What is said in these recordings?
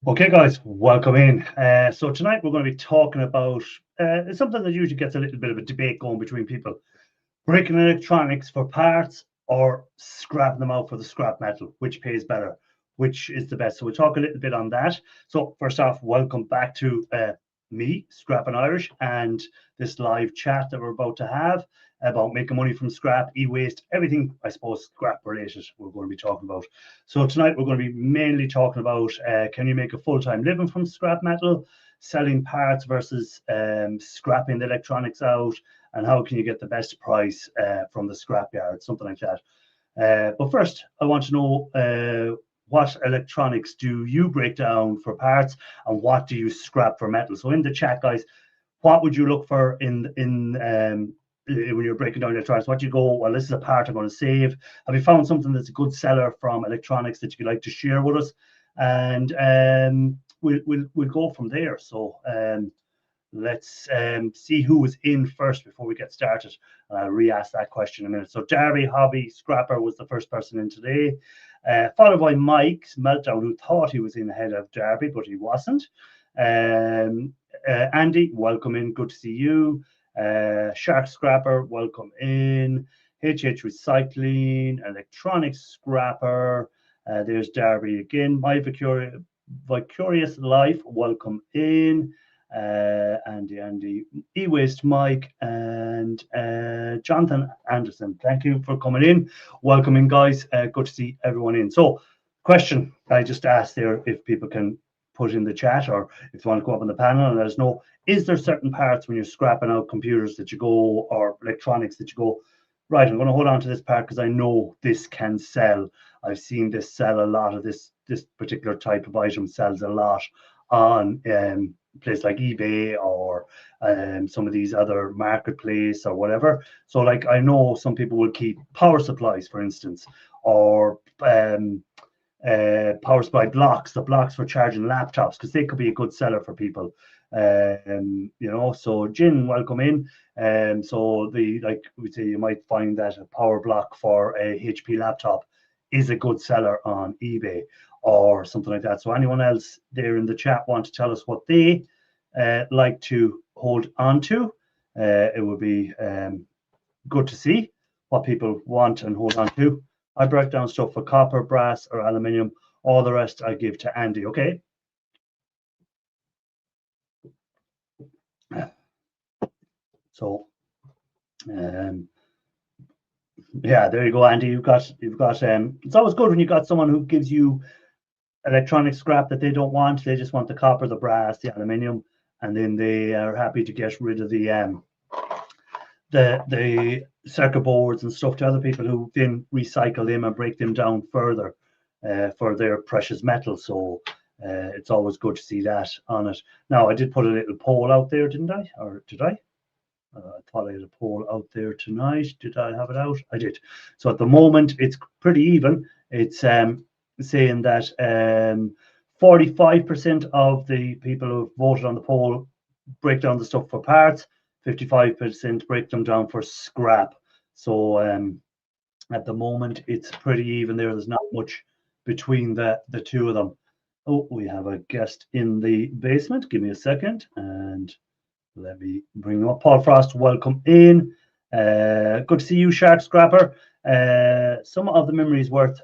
Okay, guys, welcome in. So tonight we're going to be talking about something that usually gets a little bit of a debate going between people: breaking electronics for parts or scrapping them out for the scrap metal. Which pays better? Which is the best? So we'll talk a little bit on that. So first off, welcome back to me, Scrapping Irish, and this live chat that we're about to have about making money from scrap, e-waste, everything, I suppose, scrap related, we're going to be talking about. So tonight we're going to be mainly talking about can you make a full-time living from scrap metal, selling parts versus scrapping the electronics out, and how can you get the best price from the scrapyard, something like that. But first, I want to know what electronics do you break down for parts, and what do you scrap for metal? So in the chat, guys, what would you look for in when you're breaking down electronics? What do you go, well, this is a part I'm going to save. Have you found something that's a good seller from electronics that you'd like to share with us? And we'll go from there. So let's see who is in first before we get started. And I'll re-ask that question in a minute. So Darby Hobby Scrapper was the first person in today, followed by Mike's Meltdown, who thought he was in ahead of Darby, but he wasn't. Andy, welcome in. Good to see you. Shark Scrapper, welcome in. HH Recycling, Electronics Scrapper. There's Darby again. My Vicarious Life, welcome in. Andy, E-Waste Mike, and Jonathan Anderson. Thank you for coming in. Welcome in, guys. Good to see everyone in. So, question I just asked there, if people can put in the chat, or if you want to go up on the panel and let us know, is there certain parts when you're scrapping out computers that you go, or electronics that you go, right, I'm going to hold on to this part because I know this can sell. I've seen this sell a lot of this particular type of item sells a lot on place like eBay or some of these other marketplace or whatever. So like, I know some people will keep power supplies, for instance, or power supply blocks, the blocks for charging laptops, because they could be a good seller for people. So Jin, welcome in. So like we say, you might find that a power block for a HP laptop is a good seller on eBay or something like that. So anyone else there in the chat want to tell us what they like to hold on to? It would be good to see what people want and hold on to. I break down stuff for copper, brass, or aluminium. All the rest I give to Andy. Okay. So, yeah, there you go, Andy. You've got. It's always good when you got someone who gives you electronic scrap that they don't want. They just want the copper, the brass, the aluminium, and then they are happy to get rid of the circuit boards and stuff to other people who then recycle them and break them down further for their precious metal. So it's always good to see that on it. Now, I did put a little poll out there, didn't I? Or did I? I thought I had a poll out there tonight. Did I have it out? I did. So at the moment, it's pretty even. It's saying that 45% of the people who voted on the poll break down the stuff for parts, 55% break them down for scrap. So at the moment, it's pretty even there. There's not much between the two of them. Oh, we have a guest in the basement. Give me a second, and let me bring him up. Paul Frost, welcome in. Good to see you, Shark Scrapper. Some of the memories worth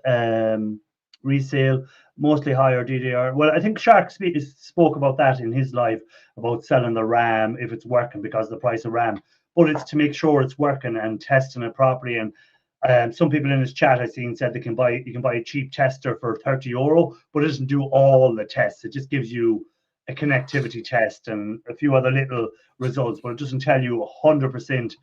resale, mostly higher DDR. Well, I think Shark spoke about that in his live, about selling the RAM if it's working because of the price of RAM. But it's to make sure it's working and testing it properly. And some people in his chat I've seen said you can buy a cheap tester for €30, but it doesn't do all the tests. It just gives you a connectivity test and a few other little results, but it doesn't tell you 100%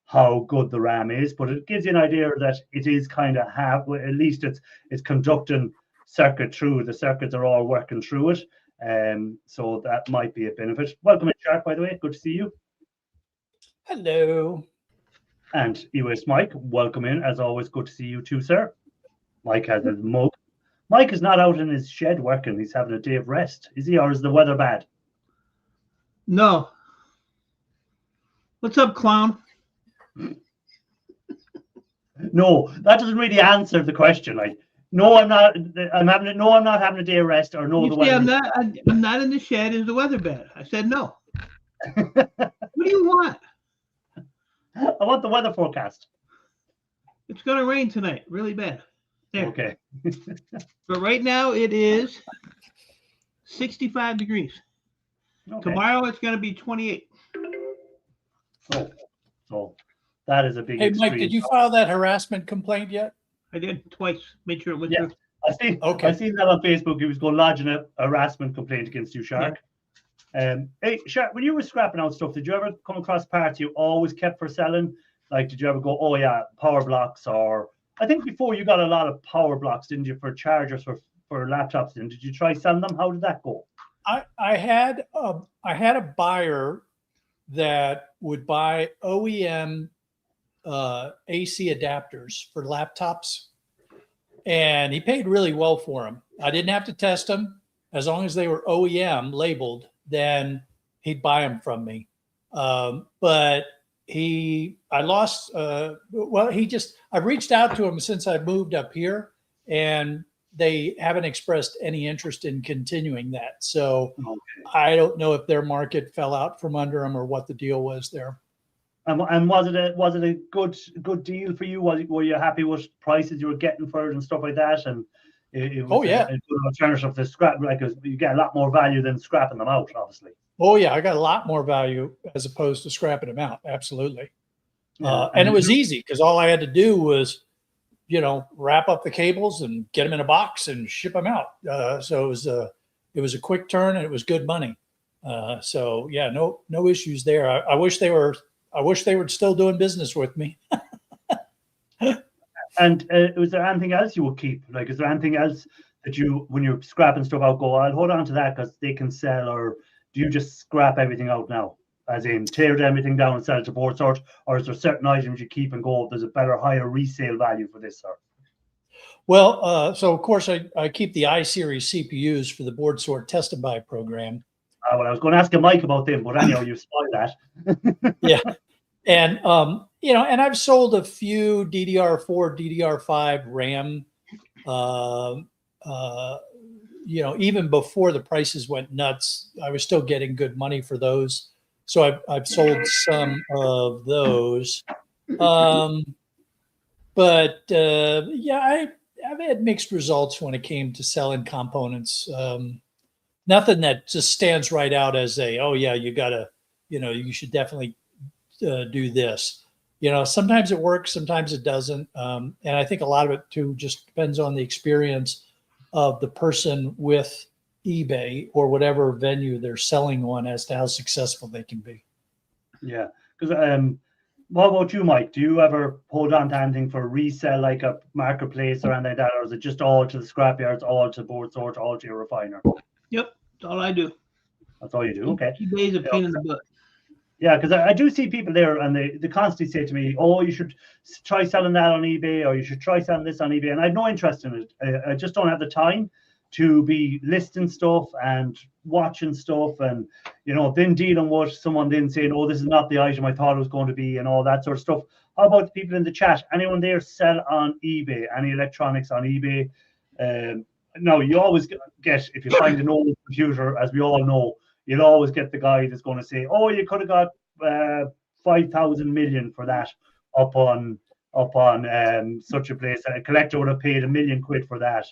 how good the RAM is. But it gives you an idea that it is kind of at least it's conducting circuit through. The circuits are all working through it. So that might be a benefit. Welcome in, Shark, by the way. Good to see you. Hello. And US Mike, welcome in. As always, good to see you too, sir. Mike has a mug. Mike is not out in his shed working. He's having a day of rest. Is he, or is the weather bad? No. What's up, clown? No, that doesn't really answer the question. Like, No, I'm not. I'm not having a day of rest, or no, You the say weather. I'm not in the shed. Is the weather bad? I said no. What do you want? I want the weather forecast. It's going to rain tonight, really bad. There. Okay. But right now it is 65 degrees. Okay. Tomorrow it's going to be 28. So that is a big. Hey, Mike, extreme. did you file that harassment complaint yet? I did twice. Made sure it went Yeah. through. I seen that on Facebook. He was going to lodge a harassment complaint against you, Shark. Hey, Shark, when you were scrapping out stuff, did you ever come across parts you always kept for selling? Like, did you ever go, oh yeah, power blocks? Or I think before you got a lot of power blocks, didn't you, for chargers for laptops? Did you try selling them? How did that go? I had a buyer that would buy OEM AC adapters for laptops, and he paid really well for them. I didn't have to test them. As long as they were OEM labeled, then he'd buy them from me. But I reached out to him since I moved up here, and they haven't expressed any interest in continuing that. So I don't know if their market fell out from under them or what the deal was there. And was it a good deal for you? Were you happy with prices you were getting for it and stuff like that? And it was a good alternative to scrap, like you get a lot more value than scrapping them out, obviously. Oh yeah, I got a lot more value as opposed to scrapping them out. Absolutely. Yeah. And it was easy because all I had to do was, wrap up the cables and get them in a box and ship them out. So it was a quick turn and it was good money. So yeah, no issues there. I wish they were still doing business with me. And was there anything else you would keep? Like, is there anything else that you, when you're scrapping stuff out, go, I'll hold on to that because they can sell, or do you just scrap everything out now? As in, tear everything down and sell it to board sort, or is there certain items you keep and go, there's a better, higher resale value for this, sir? Well, so of course I keep the i-series CPUs for the board sort test and buy program. Well, I was going to ask Mike about them, but anyhow, you spoiled that. Yeah. And, and I've sold a few DDR4, DDR5 RAM, even before the prices went nuts, I was still getting good money for those. So I've sold some of those. I've had mixed results when it came to selling components. Nothing that just stands right out as you should definitely do this. Sometimes it works, sometimes it doesn't. And I think a lot of it too just depends on the experience of the person with eBay or whatever venue they're selling on as to how successful they can be. Yeah. Because what about you, Mike? Do you ever hold on to anything for resell, like a marketplace or anything like that? Or is it just all to the scrapyards, all to board sort, all to your refiner? Yep. That's all I do. That's all you do? Okay. eBay's a pain in the butt. Yeah, because I do see people there and they constantly say to me, oh, you should try selling that on eBay, or you should try selling this on eBay. And I have no interest in it. I just don't have the time to be listing stuff and watching stuff and, then dealing with someone then saying, oh, this is not the item I thought it was going to be and all that sort of stuff. How about the people in the chat? Anyone there sell on eBay? Any electronics on eBay? No, you always get, if you find an old computer, as we all know, you'll always get the guy that's going to say, oh, you could have got 5,000 million for that up on such a place. A collector would have paid £1 million for that.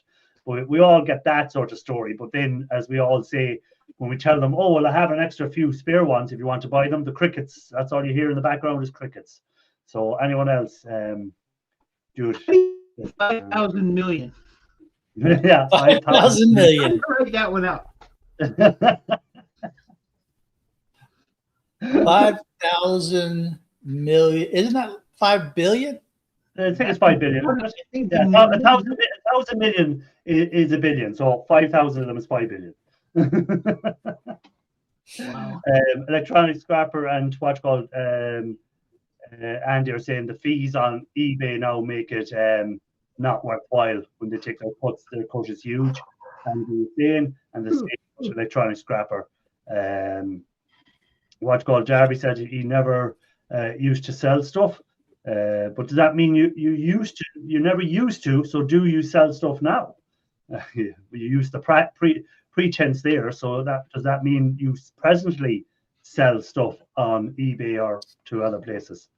But we all get that sort of story. But then, as we all say, when we tell them, oh, well, I have an extra few spare ones if you want to buy them, the crickets, that's all you hear in the background is crickets. So anyone else, dude? 5,000 million. Yeah, 5,000 million. Write that one out. 5,000 million. Isn't that 5 billion? I think it's 5 billion. Yeah, 1,000 million is a billion, so 5,000 of them is 5 billion. Wow. Electronic scrapper and what's called Andy are saying the fees on eBay now make it not worthwhile when they take their cuts. Their cut is huge, and the same electronic scrapper. What's called Jarvis said he never used to sell stuff. But does that mean you never used to? So do you sell stuff now? You use the pretense there. So does that mean you presently sell stuff on eBay or to other places?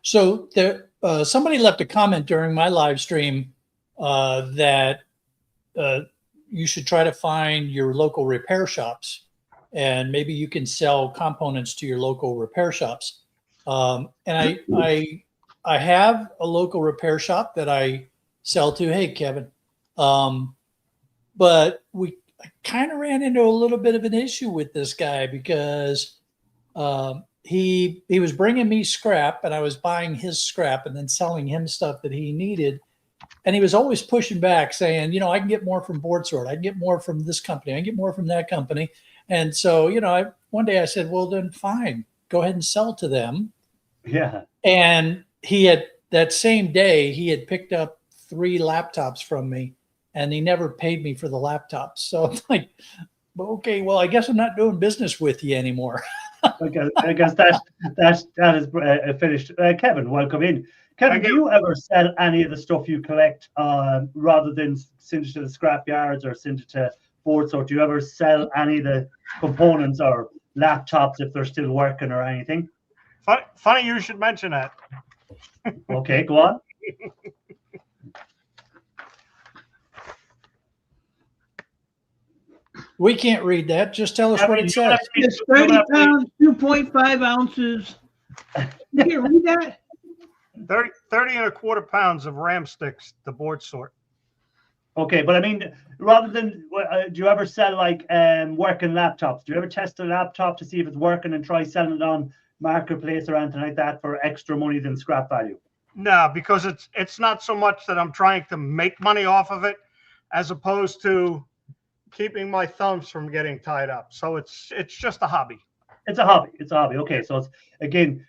So there, somebody left a comment during my live stream that you should try to find your local repair shops, and maybe you can sell components to your local repair shops. And I have a local repair shop that I sell to. Hey, Kevin. But I kind of ran into a little bit of an issue with this guy because he was bringing me scrap and I was buying his scrap and then selling him stuff that he needed. And he was always pushing back saying, you know, I can get more from Board Sort. I can get more from this company. I can get more from that company. And so, you know, one day I said, well, then fine, go ahead and sell to them. Yeah. And that same day, he had picked up 3 laptops from me and he never paid me for the laptops. So I'm like, okay, well, I guess I'm not doing business with you anymore. I guess that is finished. Kevin, welcome in. Kevin, do you ever sell any of the stuff you collect rather than send it to the scrap yards or send it to Board Sort? Do you ever sell any of the components or laptops if they're still working or anything? Funny you should mention that. Okay, go on. We can't read that. Just tell us what it says. It's 30 pounds, 2.5 ounces. You can't read that? 30 1/4 pounds of RAM sticks, the Board Sort. Okay, but I mean, rather than, do you ever sell like working laptops? Do you ever test a laptop to see if it's working and try selling it on Marketplace or anything like that for extra money than scrap value? No, because it's not so much that I'm trying to make money off of it, as opposed to keeping my thumbs from getting tied up. So it's just a hobby. It's a hobby. It's a hobby. Okay, so it's again,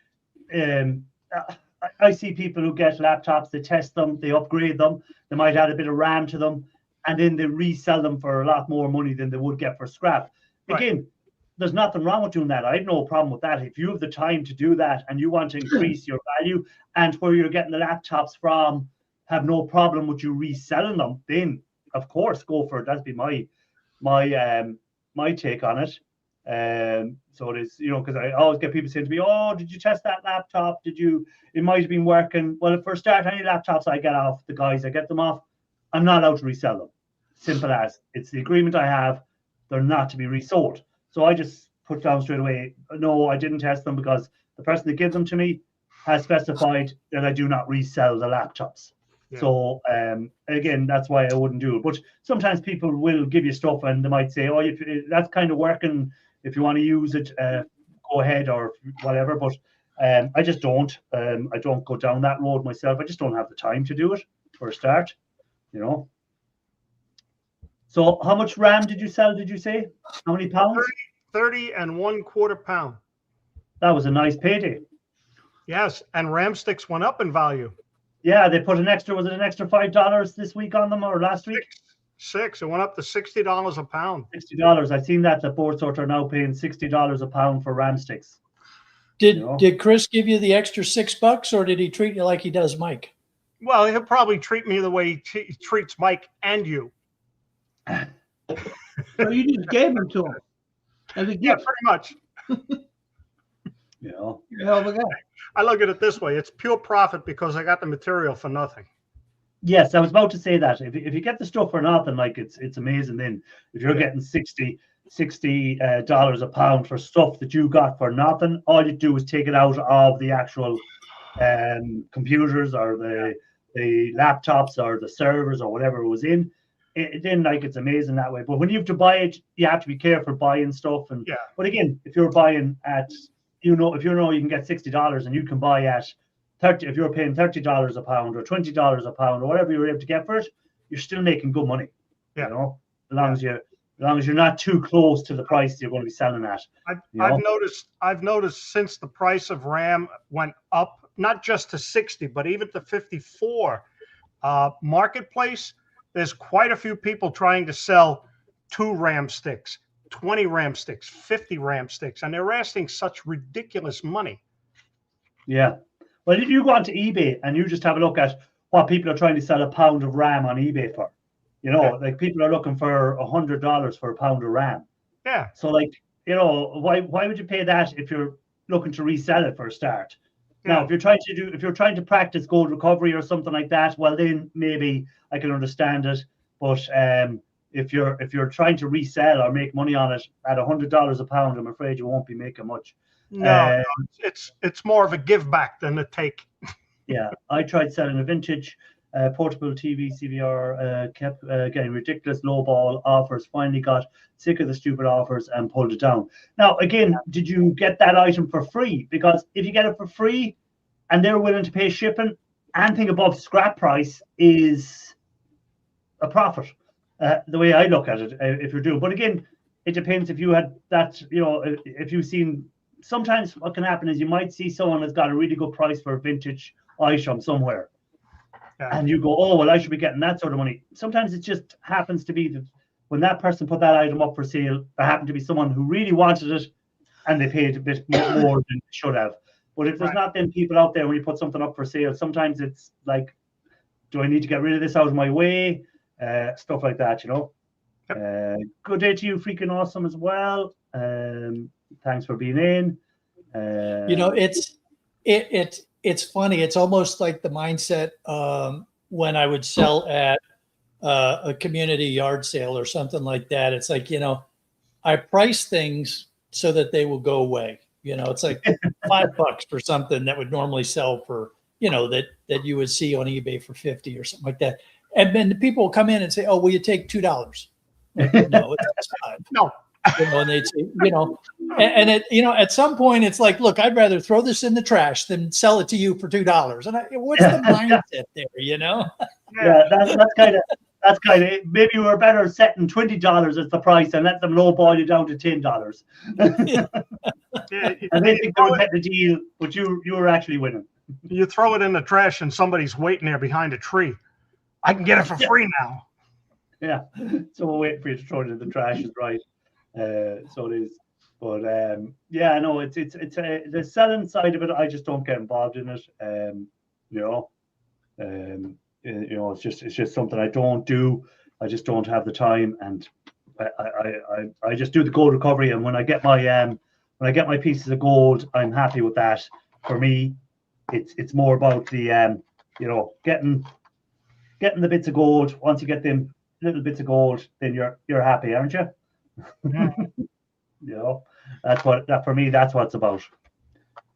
I see people who get laptops, they test them, they upgrade them, they might add a bit of RAM to them, and then they resell them for a lot more money than they would get for scrap. Right. Again, there's nothing wrong with doing that. I have no problem with that. If you have the time to do that and you want to increase your value and where you're getting the laptops from have no problem with you reselling them, then of course go for it. That'd be my take on it. So it is, you know, because I always get people saying to me, oh, did you test that laptop? It might have been working. Well, for a start, any laptops I get off the guys, I get them off, I'm not allowed to resell them. Simple as. It's the agreement I have. They're not to be resold. So I just put down straight away, no, I didn't test them because the person that gives them to me has specified that I do not resell the laptops. Yeah. So again, that's why I wouldn't do it. But sometimes people will give you stuff and they might say, oh, that's kind of working. If you want to use it, go ahead or whatever. But I just don't. I don't go down that road myself. I just don't have the time to do it for a start, you know. So how much RAM did you sell, did you say? How many pounds? 30 1/4 pound. That was a nice payday. Yes, and RAM sticks went up in value. Yeah, they put an extra, was it an extra $5 this week on them or last week? Six. It went up to $60 a pound. $60. I've seen that the Board Sort are now paying $60 a pound for RAM sticks. Did Chris give you the extra $6 or did he treat you like he does Mike? Well, he'll probably treat me the way he treats Mike and you. So you just gave them to him as a gift. Yeah, pretty much. You know, You're a hell of a guy. I look at it this way: it's pure profit because I got the material for nothing. Yes, I was about to say that. If you get the stuff for nothing, like it's amazing. Then if you're getting $60 a pound for stuff that you got for nothing, all you do is take it out of the actual computers or the laptops or the servers or whatever it was in. Then like it's amazing that way. But when you have to buy it, you have to be careful buying stuff. And but again, if you're buying at you can get $60 and you can buy at 30, if you're paying $30 a pound or $20 a pound or whatever you're able to get for it, you're still making good money. Yeah. You know, as long as you're not too close to the price you're going to be selling at. I've noticed since the price of RAM went up, not just to 60, but even to 54, Marketplace, there's quite a few people trying to sell 2 RAM sticks, 20 RAM sticks, 50 RAM sticks, and they're asking such ridiculous money. Yeah. Well, if you go onto eBay and you just have a look at what people are trying to sell a pound of RAM on eBay for, you know, like people are looking for $100 for a pound of RAM. Yeah. So like, you know, why would you pay that if you're looking to resell it for a start? Now, if you're trying to practice gold recovery or something like that, well, then maybe I can understand it. But if you're trying to resell or make money on it at $100 a pound, I'm afraid you won't be making much. No, it's more of a give back than a take. Yeah, I tried selling a vintage portable TV CVR, kept getting ridiculous lowball offers. Finally got sick of the stupid offers and pulled it down. Now, again, did you get that item for free? Because if you get it for free and they're willing to pay shipping, anything above scrap price is a profit. The way I look at it, if you're doing. But again, it depends if you had that, you know, if you've seen. Sometimes what can happen is you might see someone that's got a really good price for a vintage item somewhere. And you go, oh, well, I should be getting that sort of money. Sometimes it just happens to be that when that person put that item up for sale, there happened to be someone who really wanted it and they paid a bit more than they should have. But if there's not them people out there when you put something up for sale, sometimes it's like, do I need to get rid of this out of my way? Stuff like that, you know. Good day to you, freaking awesome as well. Thanks for being in. You know, it's funny. It's almost like the mindset when I would sell at a community yard sale or something like that. It's like, you know, I price things so that they will go away. You know, it's like $5 for something that would normally sell for, you know, that you would see on eBay for 50 or something like that. And then the people will come in and say, "Oh, will you take $2?" Like, no, it's $5. No. You know, and they'd say, you know, and it, you know, at some point it's like, look, I'd rather throw this in the trash than sell it to you for $2. And what's the mindset there, you know? Yeah, that's kind of maybe you were better setting $20 as the price and let them lowball you down to $10. And they think they were getting a deal, but you were actually winning. You throw it in the trash and somebody's waiting there behind a tree. I can get it for free now. Yeah, so we're waiting for you to throw it in the trash is right. So it is, but yeah, no, it's the selling side of it. I just don't get involved in it. You know, it's just something I don't do. I just don't have the time, and I just do the gold recovery. And when I get my pieces of gold, I'm happy with that. For me, it's more about the you know, getting the bits of gold. Once you get them little bits of gold, then you're happy, aren't you? You know, that for me, that's what it's about.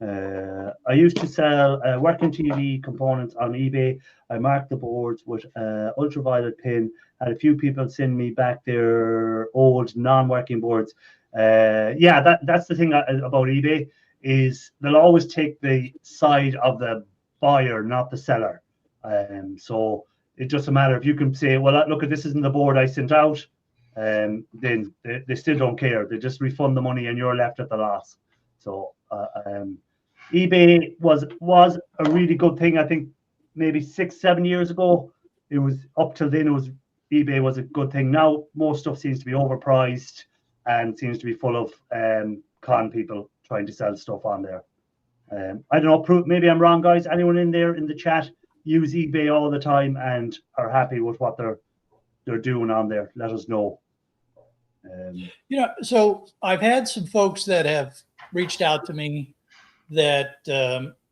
I used to sell working TV components on eBay. I marked the boards with ultraviolet pin. Had a few people send me back their old non-working boards. Yeah, that's the thing about eBay is they'll always take the side of the buyer, not the seller. So it doesn't matter if you can say, well, look, this isn't the board I sent out. Then they still don't care. They just refund the money and you're left at the loss. So eBay was a really good thing. I think maybe 6-7 years ago, it was up till then. eBay was a good thing. Now most stuff seems to be overpriced and seems to be full of con people trying to sell stuff on there. I don't know. Maybe I'm wrong, guys. Anyone in there in the chat use eBay all the time and are happy with what they're doing on there? Let us know. You know, so I've had some folks that have reached out to me that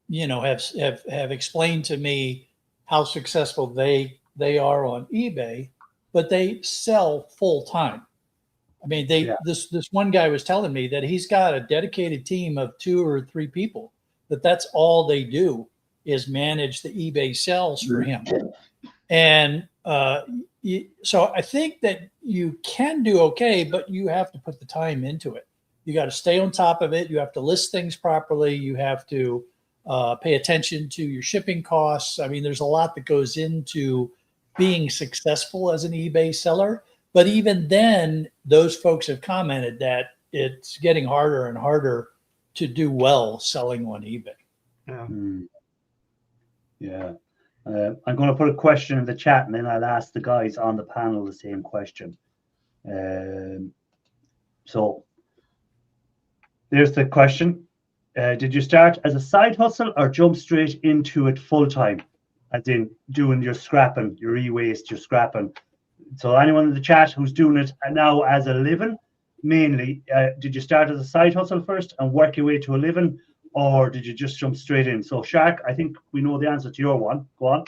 you know, have explained to me how successful they are on eBay, but they sell full time. I mean, this one guy was telling me that he's got a dedicated team of 2 or 3 people that's all they do is manage the eBay sales for him. And so I think that you can do okay, but you have to put the time into it. You got to stay on top of it. You have to list things properly. You have to pay attention to your shipping costs. I mean, there's a lot that goes into being successful as an eBay seller. But even then, those folks have commented that it's getting harder and harder to do well selling on eBay. Yeah. Yeah. I'm going to put a question in the chat and then I'll ask the guys on the panel the same question. So there's the question. Did you start as a side hustle or jump straight into it full time? As in doing your scrapping, your e-waste, your scrapping. So anyone in the chat who's doing it now as a living, mainly, did you start as a side hustle first and work your way to a living, or did you just jump straight in? So Shark, I think we know the answer to your one. Go on.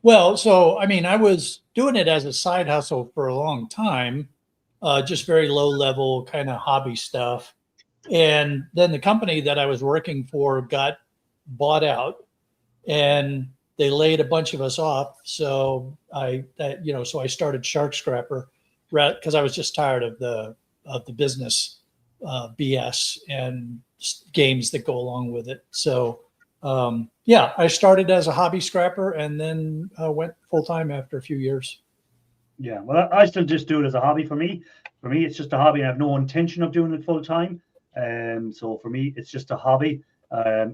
Well, so I mean, I was doing it as a side hustle for a long time, just very low level kind of hobby stuff. And then the company that I was working for got bought out, and they laid a bunch of us off. So I started Shark Scrapper because I was just tired of the business BS and games that go along with it. So I started as a hobby scrapper and then went full time after a few years. Yeah, well, I still just do it as a hobby. For me, it's just a hobby. I have no intention of doing it full time. So for me, it's just a hobby.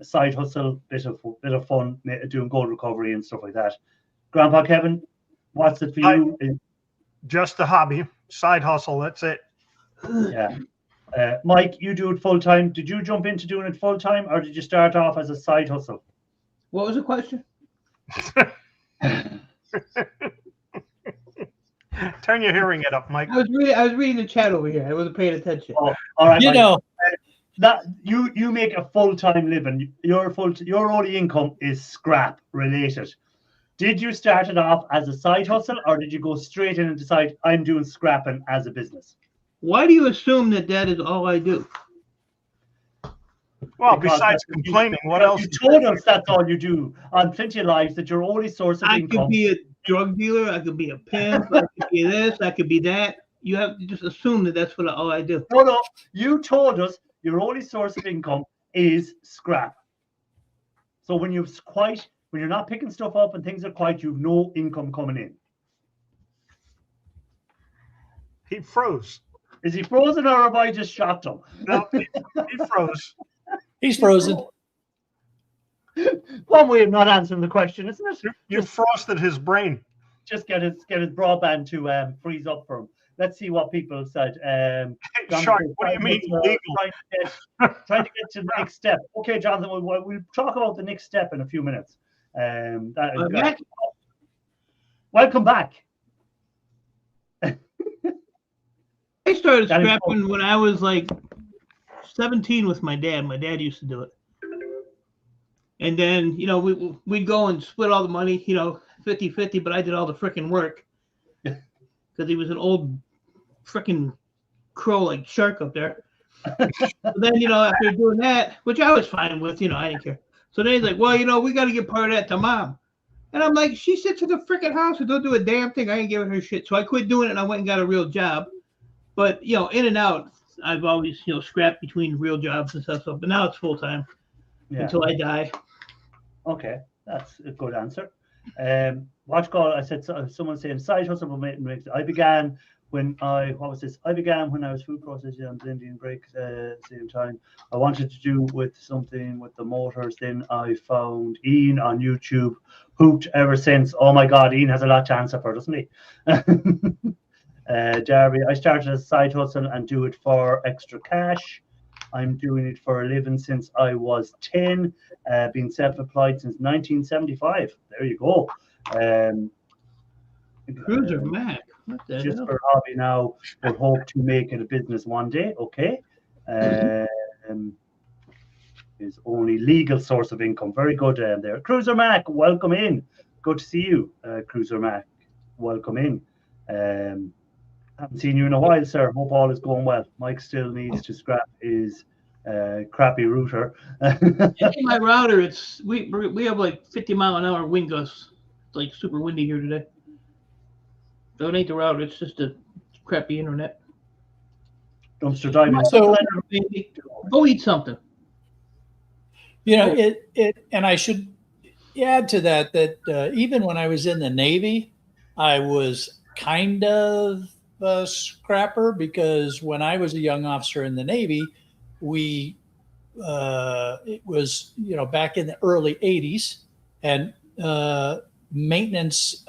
Side hustle, bit of fun, doing gold recovery and stuff like that. Grandpa Kevin, what's it for you? Just a hobby, side hustle. That's it. Yeah. Mike, you do it full time. Did you jump into doing it full time, or did you start off as a side hustle? What was the question? Turn your hearing it up, Mike. I was reading the chat over here. I wasn't paying attention. Oh, all right, You Mike. know, That you make a full-time living. Your only income is scrap related. Did you start it off as a side hustle, or did you go straight in and decide I'm doing scrapping as a business? Why do you assume that is all I do? Well, Because besides complaining, what else? You told us that's all you do on Plenty of Lives, that your only source of I income. could be a drug dealer. I could be a pimp. I could be this. I could be that. You have to just assume that that's all I do. No, you told us your only source of income is scrap. So when you're not picking stuff up and things are quiet, you've no income coming in. He froze. Is he frozen, or have I just shocked him? No, he froze. he's frozen. One way of not answering the question, isn't it? You frosted his brain. Just get his broadband to freeze up for him. Let's see what people said. Shark, what do you mean legal? Trying to get to the next step. Okay, Jonathan, we'll talk about the next step in a few minutes. Welcome back. I started scrapping when I was like 17 with my dad. My dad used to do it. And then, we'd go and split all the money, 50-50, but I did all the freaking work. Because he was an old freaking crow like Shark up there. So then, after doing that, which I was fine with, I didn't care. So then he's like, well, we got to give part of that to mom. And I'm like, she sits in the freaking house and don't do a damn thing. I ain't giving her shit. So I quit doing it and I went and got a real job. But, in and out, I've always, scrapped between real jobs and stuff. But now it's full time until I die. Okay, that's a good answer. Watch call. I said someone saying side hustle. I began when I was food processing on the Indian break at the same time. I wanted to do with something with the motors. Then I found Ian on YouTube. Hooked ever since. Oh my God, Ian has a lot to answer for, doesn't he? Darby, I started as a side hustle and do it for extra cash. I'm doing it for a living since I was 10, been self-employed since 1975. There you go. Cruiser Mac. What the just hell? for hobby now, but hope to make it a business one day. Okay. His only legal source of income. Very good there. Cruiser Mac, welcome in. Good to see you, Cruiser Mac. Welcome in. Haven't seen you in a while, sir. Hope all is going well. Mike still needs to scrap his crappy router. In my router, we have like 50-mile-an-hour wind gusts. It's like super windy here today. So it ain't the router. It's just a crappy internet. Dumpster diving. So go eat something. And I should add to that even when I was in the Navy, I was kind of a scrapper, because when I was a young officer in the Navy, it was back in the early 80s, and maintenance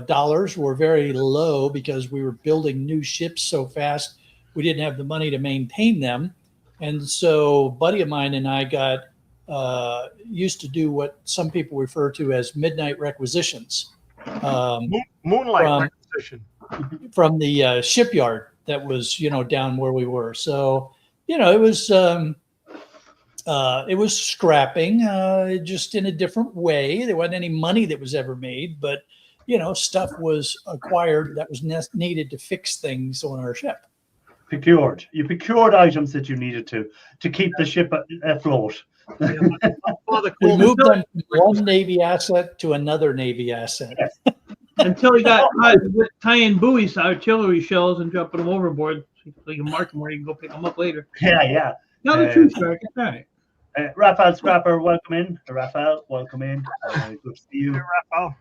dollars were very low because we were building new ships so fast we didn't have the money to maintain them, And so a buddy of mine and I got used to do what some people refer to as midnight requisitions. Moonlight requisition. From the shipyard that was, down where we were. So, it was scrapping, just in a different way. There wasn't any money that was ever made, but, stuff was acquired that was needed to fix things on our ship. You procured items that you needed to keep the ship afloat. We moved them from one Navy asset to another Navy asset. Until we got tie-in buoys, artillery shells, and dropping them overboard, so you can mark them where you can go pick them up later. Yeah. Tell the truth, Shark. It's all right. Raphael Scrapper, welcome in. Raphael, welcome in. Good to see you. Hey, Raphael.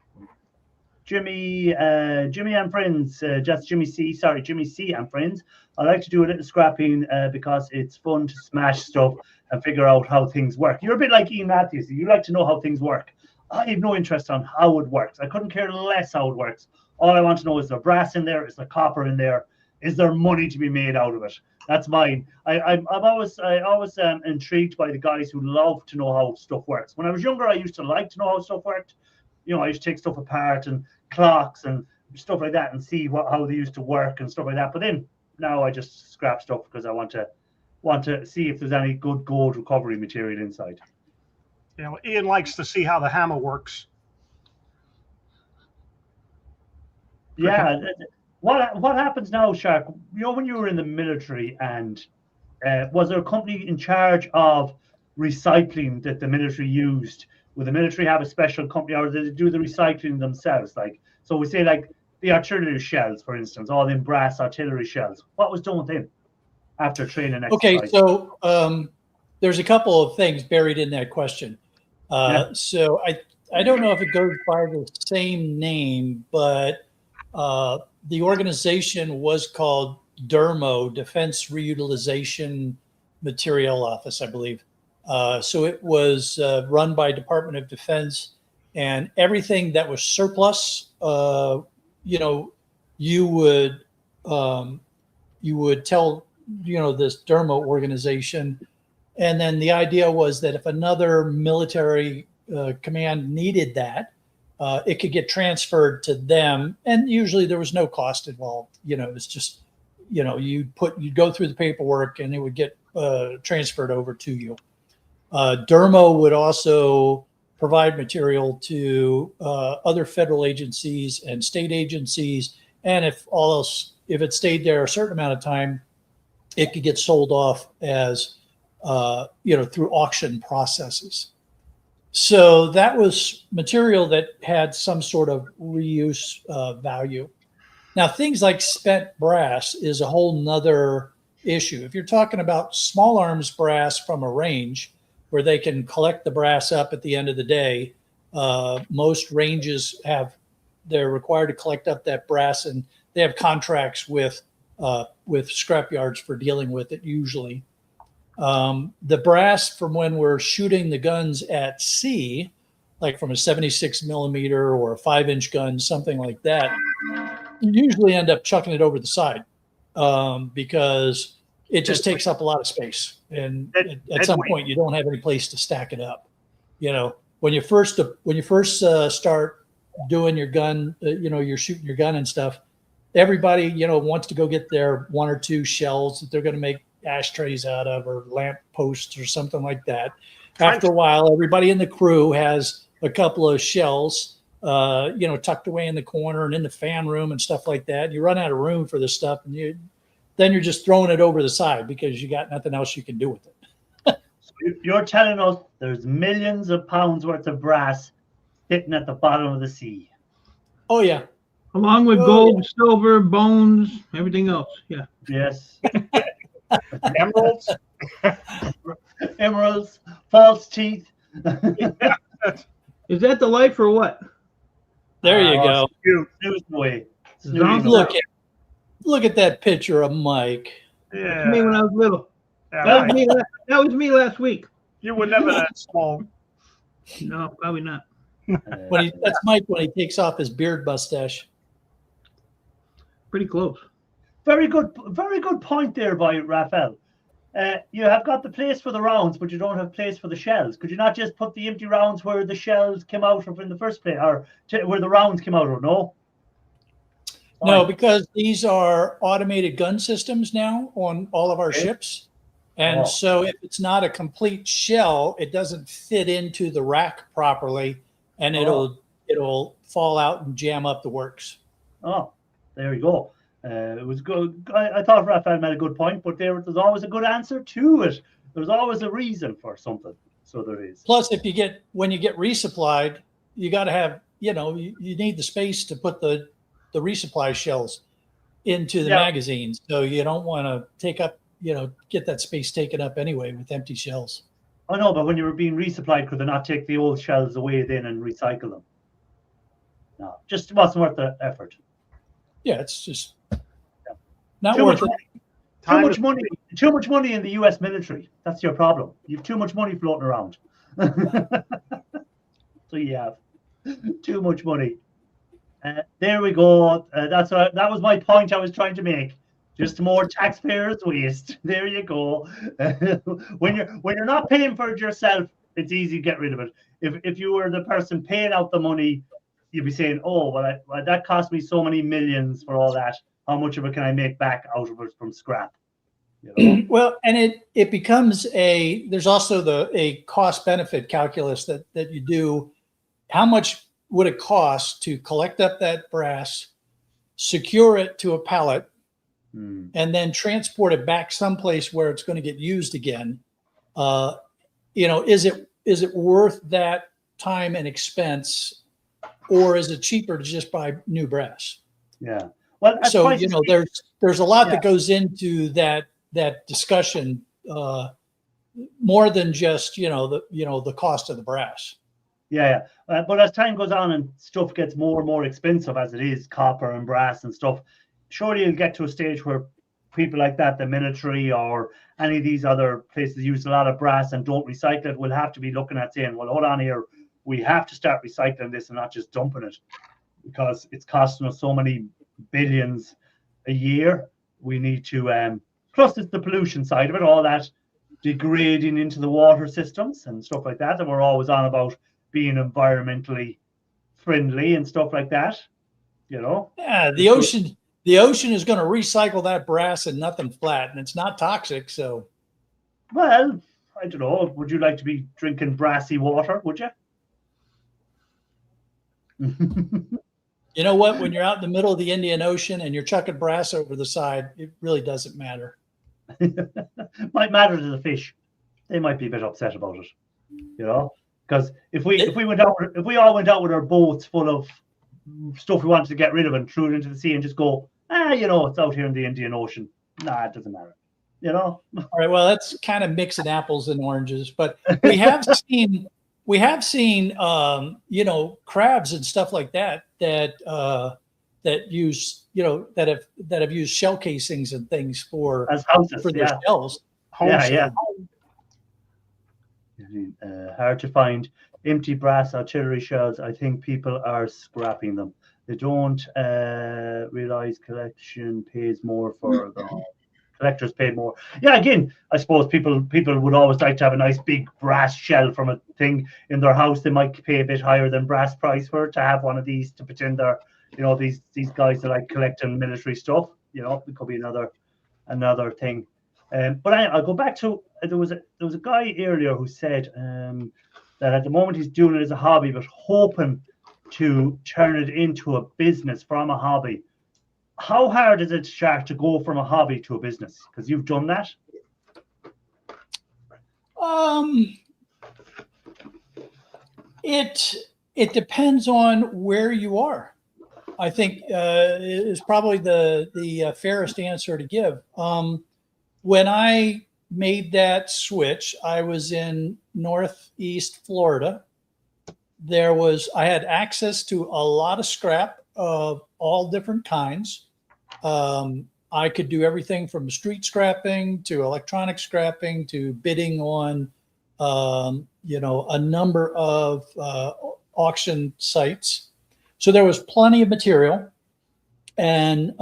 Jimmy and friends, just Jimmy C and friends. I like to do a little scrapping because it's fun to smash stuff and figure out how things work. You're a bit like Ian Matthews. You like to know how things work. I have no interest on how it works. I couldn't care less how it works. All I want to know is there brass in there? Is there copper in there? Is there money to be made out of it? That's mine. I'm always intrigued by the guys who love to know how stuff works. When I was younger, I used to like to know how stuff worked. I used to take stuff apart and clocks and stuff like that and see how they used to work and stuff like that. But then now I just scrap stuff because I want to see if there's any good gold recovery material inside. Ian likes to see how the hammer works. Yeah. What happens now, Shark? When you were in the military, and was there a company in charge of recycling that the military used? Would the military have a special company, or did they do the recycling themselves? So we say the artillery shells, for instance, all them brass artillery shells. What was done with them after training exercise? Okay, so there's a couple of things buried in that question. So I don't know if it goes by the same name, but the organization was called DERMO, Defense Reutilization Material Office, I believe. So it was run by Department of Defense, and everything that was surplus, you would tell this DERMO organization, and then the idea was that if another military command needed that, it could get transferred to them, and usually there was no cost involved. It was just you'd go through the paperwork and it would get transferred over to you. DERMO would also provide material to other federal agencies and state agencies, and if it stayed there a certain amount of time, it could get sold off as through auction processes. So that was material that had some sort of reuse value. Now, things like spent brass is a whole nother issue. If you're talking about small arms brass from a range where they can collect the brass up at the end of the day, most ranges they're required to collect up that brass, and they have contracts with scrap yards for dealing with it usually. The brass from when we're shooting the guns at sea, like from a 76 millimeter or a 5-inch gun, something like that, you usually end up chucking it over the side because it just takes up a lot of space. And at some point, you don't have any place to stack it up. When you first start doing your gun, you're shooting your gun and stuff, everybody, wants to go get their 1 or 2 shells that they're going to make ashtrays out of, or lamp posts or something like that. After a while, everybody in the crew has a couple of shells, tucked away in the corner and in the fan room and stuff like that. You run out of room for this stuff, and then you're just throwing it over the side because you got nothing else you can do with it. So you're telling us there's millions of pounds worth of brass sitting at the bottom of the sea. Oh yeah. Along with gold, silver, bones, everything else. Yeah. Yes. Emeralds. False teeth. Is that the life or what? There you go. Snooze away. Look at that picture of Mike. Yeah. That's me when I was little. Yeah, That was me last week. You were never that small. No, probably not. That's Mike when he takes off his beard mustache. Pretty close. Very good point there by Raphael. You have got the place for the rounds, but you don't have place for the shells. Could you not just put the empty rounds where the shells came out of in the first place, or where the rounds came out of? No. No, because these are automated gun systems now on all of our Okay. ships. And so if it's not a complete shell, it doesn't fit into the rack properly, and it'll fall out and jam up the works. Oh, there you go. It was good. I thought Raphael made a good point, but there's always a good answer to it. There's always a reason for something. So there is. Plus, when you get resupplied, you got to have, you need the space to put the resupply shells into the magazines. So you don't want to take up, get that space taken up anyway with empty shells. I know, but when you were being resupplied, could they not take the old shells away then and recycle them? No, just wasn't worth the effort. Yeah, it's just not worth it. Too much money in the US military. That's your problem. You have too much money floating around. So you have too much money. There we go. That was my point I was trying to make. Just more taxpayers waste. There you go. When you're not paying for it yourself, it's easy to get rid of it. If you were the person paying out the money, you'd be saying, "Oh, well, that cost me so many millions for all that. How much of it can I make back out of it from scrap?" Well, and it becomes there's also a cost benefit calculus that you do. How much would it cost to collect up that brass, secure it to a pallet, and then transport it back someplace where it's going to get used again? Is it worth that time and expense, or is it cheaper to just buy new brass? Yeah. Well, so there's a lot that goes into that discussion, more than just the cost of the brass. Yeah. But as time goes on and stuff gets more and more expensive, as it is, copper and brass and stuff, surely you'll get to a stage where people like that, the military or any of these other places use a lot of brass and don't recycle it, will have to be looking at saying, well, hold on here, we have to start recycling this and not just dumping it, because it's costing us so many billions a year. We need to, plus it's the pollution side of it, all that degrading into the water systems and stuff like that. And we're always on about being environmentally friendly and stuff like that, Yeah, the ocean is going to recycle that brass and nothing flat, and it's not toxic. So, well, I don't know. Would you like to be drinking brassy water? Would you? You know what? When you're out in the middle of the Indian Ocean and you're chucking brass over the side, it really doesn't matter. Might matter to the fish. They might be a bit upset about it, because if we all went out with our boats full of stuff we wanted to get rid of and threw it into the sea and just go, it's out here in the Indian Ocean. Nah, it doesn't matter. All right. Well, that's kind of mixing apples and oranges, but we have seen crabs and stuff like that use, that have used shell casings and things as houses, for their shells. Hard to find empty brass artillery shells. I think people are scrapping them. They don't realize collection pays more for them. Collectors pay more. Yeah, again, I suppose people would always like to have a nice big brass shell from a thing in their house. They might pay a bit higher than brass price for it to have one of these to put in their, these guys that like collecting military stuff. It could be another thing. But I'll go back to there was a guy earlier who said that at the moment he's doing it as a hobby, but hoping to turn it into a business from a hobby. How hard is it, Shark, to go from a hobby to a business? Because you've done that. It depends on where you are. I think is probably the fairest answer to give. When I made that switch, I was in Northeast Florida. I had access to a lot of scrap of all different kinds. I could do everything from street scrapping to electronic scrapping to bidding on, a number of auction sites. So there was plenty of material and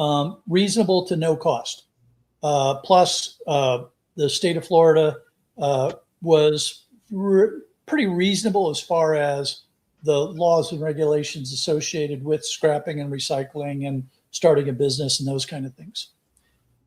reasonable to no cost. Plus, the state of Florida was pretty reasonable as far as the laws and regulations associated with scrapping and recycling and starting a business and those kind of things.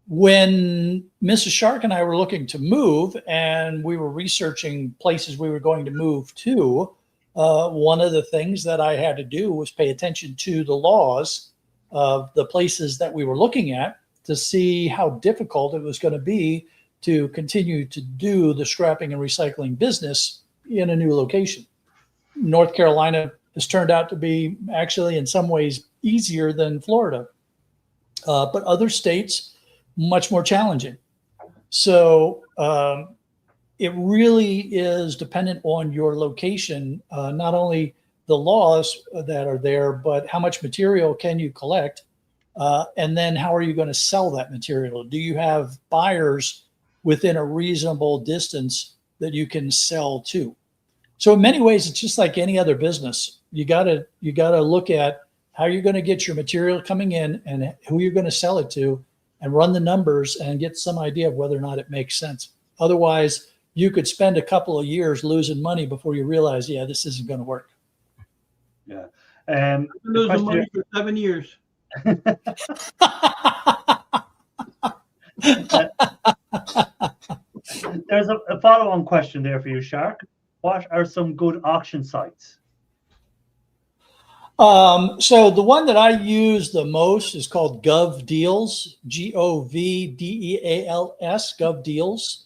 When Mrs. Shark and I were looking to move and we were researching places we were going to move to, one of the things that I had to do was pay attention to the laws of the places that we were looking at to see how difficult it was going to be to continue to do the scrapping and recycling business in a new location. North Carolina has turned out to be actually in some ways easier than Florida, but other states much more challenging. So it really is dependent on your location, not only the laws that are there, but how much material can you collect? And then how are you going to sell that material? Do you have buyers within a reasonable distance that you can sell to? So in many ways, it's just like any other business. You gotta look at how you're going to get your material coming in and who you're going to sell it to, and run the numbers and get some idea of whether or not it makes sense. Otherwise, you could spend a couple of years losing money before you realize, yeah, this isn't going to work. Yeah. Losing money for 7 years. There's a follow-on question there for you, Shark. What are some good auction sites? So the one that I use the most is called Gov Deals, GovDeals, Gov Deals.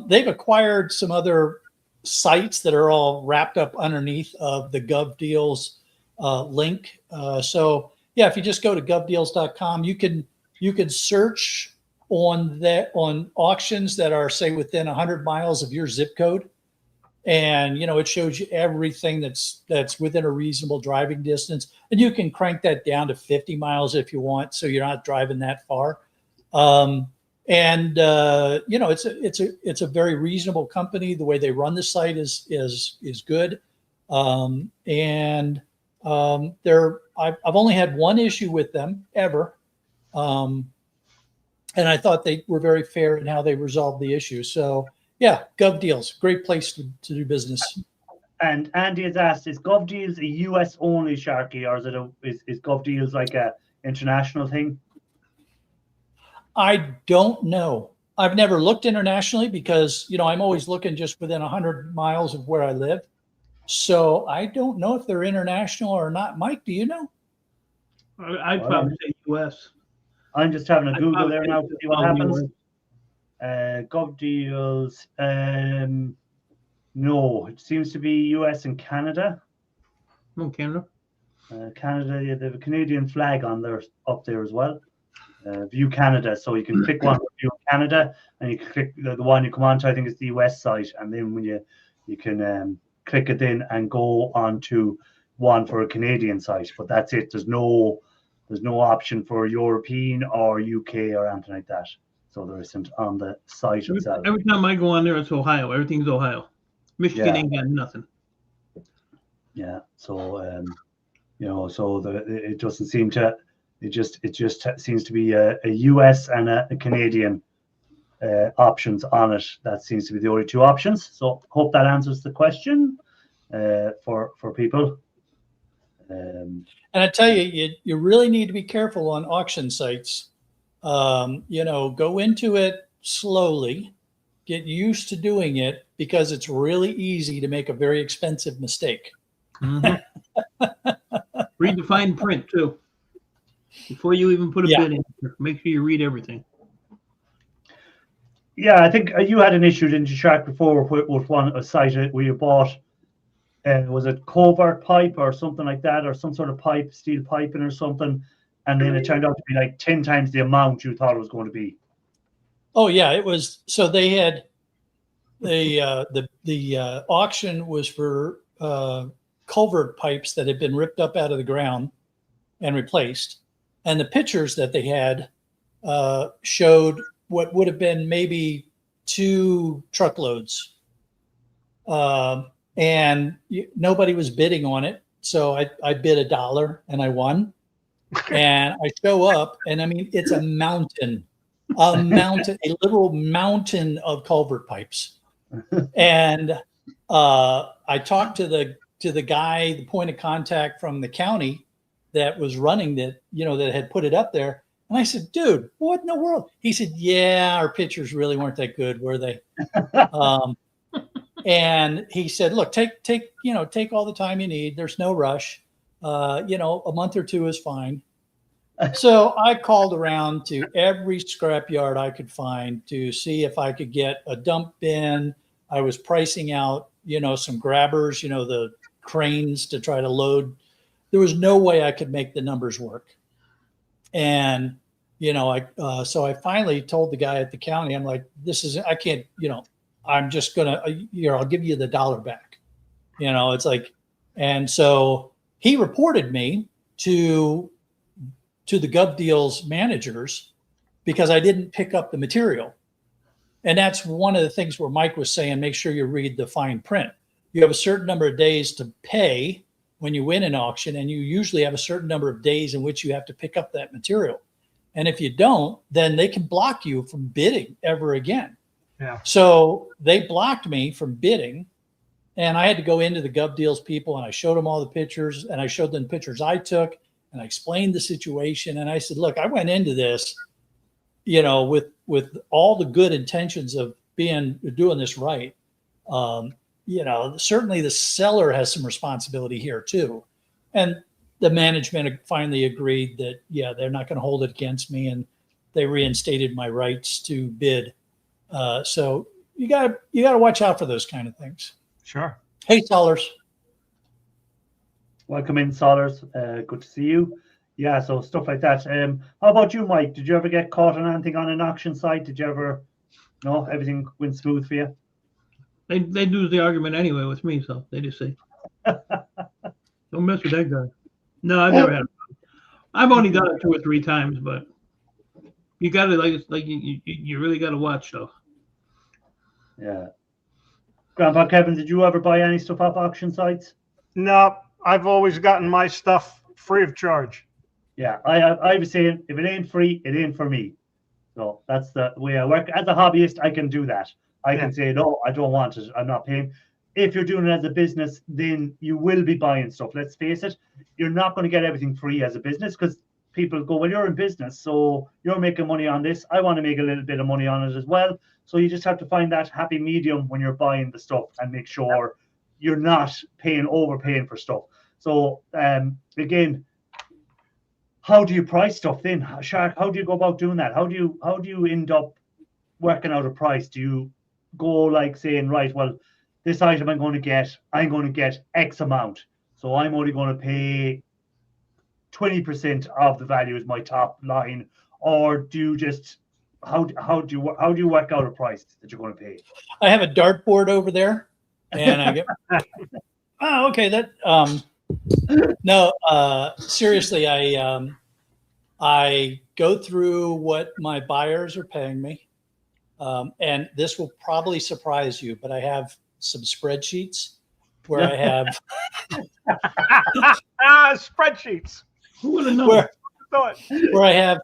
They've acquired some other sites that are all wrapped up underneath of the Gov Deals link. So yeah, if you just go to govdeals.com, you can search on auctions that are, say, within 100 miles of your zip code. And, it shows you everything that's within a reasonable driving distance. And you can crank that down to 50 miles if you want, so you're not driving that far. It's a very reasonable company. The way they run the site is good. I've only had one issue with them ever. And I thought they were very fair in how they resolved the issue. So yeah, Gov Deals, great place to do business. And Andy has asked, is Gov Deals a US only, Sharky, or is Gov Deals like a international thing? I don't know. I've never looked internationally because, I'm always looking just within 100 miles of where I live. So I don't know if they're international or not. Mike, do you know? I'd probably say US. I'm just having a Google there now to see what happens. Gov Deals, no, it seems to be US and Canada. Oh, Canada. Canada, yeah, they have a Canadian flag on there, up there as well. View Canada, so you can click one for View Canada, and you can click the one you come on to. I think it's the US site, and then when you can click it in and go on to one for a Canadian site. But that's it. There's no option for European or UK or anything like that. So there isn't on the site itself. Every time I go on there, it's Ohio. Everything's Ohio. Michigan ain't got nothing. Yeah. So it doesn't seem to. It just seems to be a US and a Canadian options on it. That seems to be the only two options. So hope that answers the question for people. And I tell you, you really need to be careful on auction sites. Go into it slowly, get used to doing it, because it's really easy to make a very expensive mistake. Mm-hmm. Read the fine print too. Before you even put a bid in, make sure you read everything. Yeah, I think you had an issue, didn't you, Shark, before with a site where you bought, was it covert pipe or something like that, or some sort of pipe, steel piping or something, and then it turned out to be like 10 times the amount you thought it was going to be. Oh yeah, it was. So they had the auction was for culvert pipes that had been ripped up out of the ground and replaced, and the pictures that they had showed what would have been maybe 2 truckloads, and nobody was bidding on it. So I bid $1 and I won. And I show up, and I mean, it's a mountain a literal mountain of culvert pipes. And I talked to the guy, the point of contact from the county that was running that, that had put it up there. And I said, dude, what in the world? He said, yeah, our pictures really weren't that good, were they? And he said, look, take all the time you need. There's no rush. A month or two is fine. So I called around to every scrapyard I could find to see if I could get a dump bin. I was pricing out, some grabbers, the cranes to try to load. There was no way I could make the numbers work. And, so I finally told the guy at the county, I'm like, I can't, I'm just going to, I'll give you the $1 back. It's like, and so he reported me to the Gov Deals managers because I didn't pick up the material. And that's one of the things where Mike was saying, make sure you read the fine print. You have a certain number of days to pay when you win an auction, and you usually have a certain number of days in which you have to pick up that material. And if you don't, then they can block you from bidding ever again. Yeah. So they blocked me from bidding, and I had to go into the Gov Deals people, and I showed them all the pictures, and I showed them pictures I took, and I explained the situation. And I said, look, I went into this, with all the good intentions of doing this right. Certainly the seller has some responsibility here too. And the management finally agreed that, yeah, they're not going to hold it against me. And they reinstated my rights to bid. So you gotta watch out for those kind of things. Sure. Hey, sellers. Welcome in, sellers. Good to see you. Yeah, so stuff like that. How about you, Mike? Did you ever get caught on anything on an auction site? Did you ever, everything went smooth for you? They lose the argument anyway with me, so they just say, don't mess with that guy. No, I've never had a problem. I've only done it 2 or 3 times, but you got to you really got to watch though. Yeah. Grandpa Kevin, did you ever buy any stuff off auction sites? No, I've always gotten my stuff free of charge. Yeah, I was saying, if it ain't free, it ain't for me. So that's the way I work. As a hobbyist, I can do that. I can say, no, I don't want it. I'm not paying. If you're doing it as a business, then you will be buying stuff. Let's face it. You're not going to get everything free as a business because people go, well, you're in business, so you're making money on this. I want to make a little bit of money on it as well. So you just have to find that happy medium when you're buying the stuff and make sure you're not overpaying for stuff. So again, how do you price stuff then, Shark? How do you go about doing that? How do you end up working out a price? Do you go like saying, right, well, this item I'm going to get X amount, so I'm only going to pay 20% of the value is my top line, or do you just how do you work out a price that you're going to pay? I have a dartboard over there, and I get oh, okay, that no, seriously, I go through what my buyers are paying me, and this will probably surprise you, but I have some spreadsheets where I have spreadsheets. Who would have known? Where I have,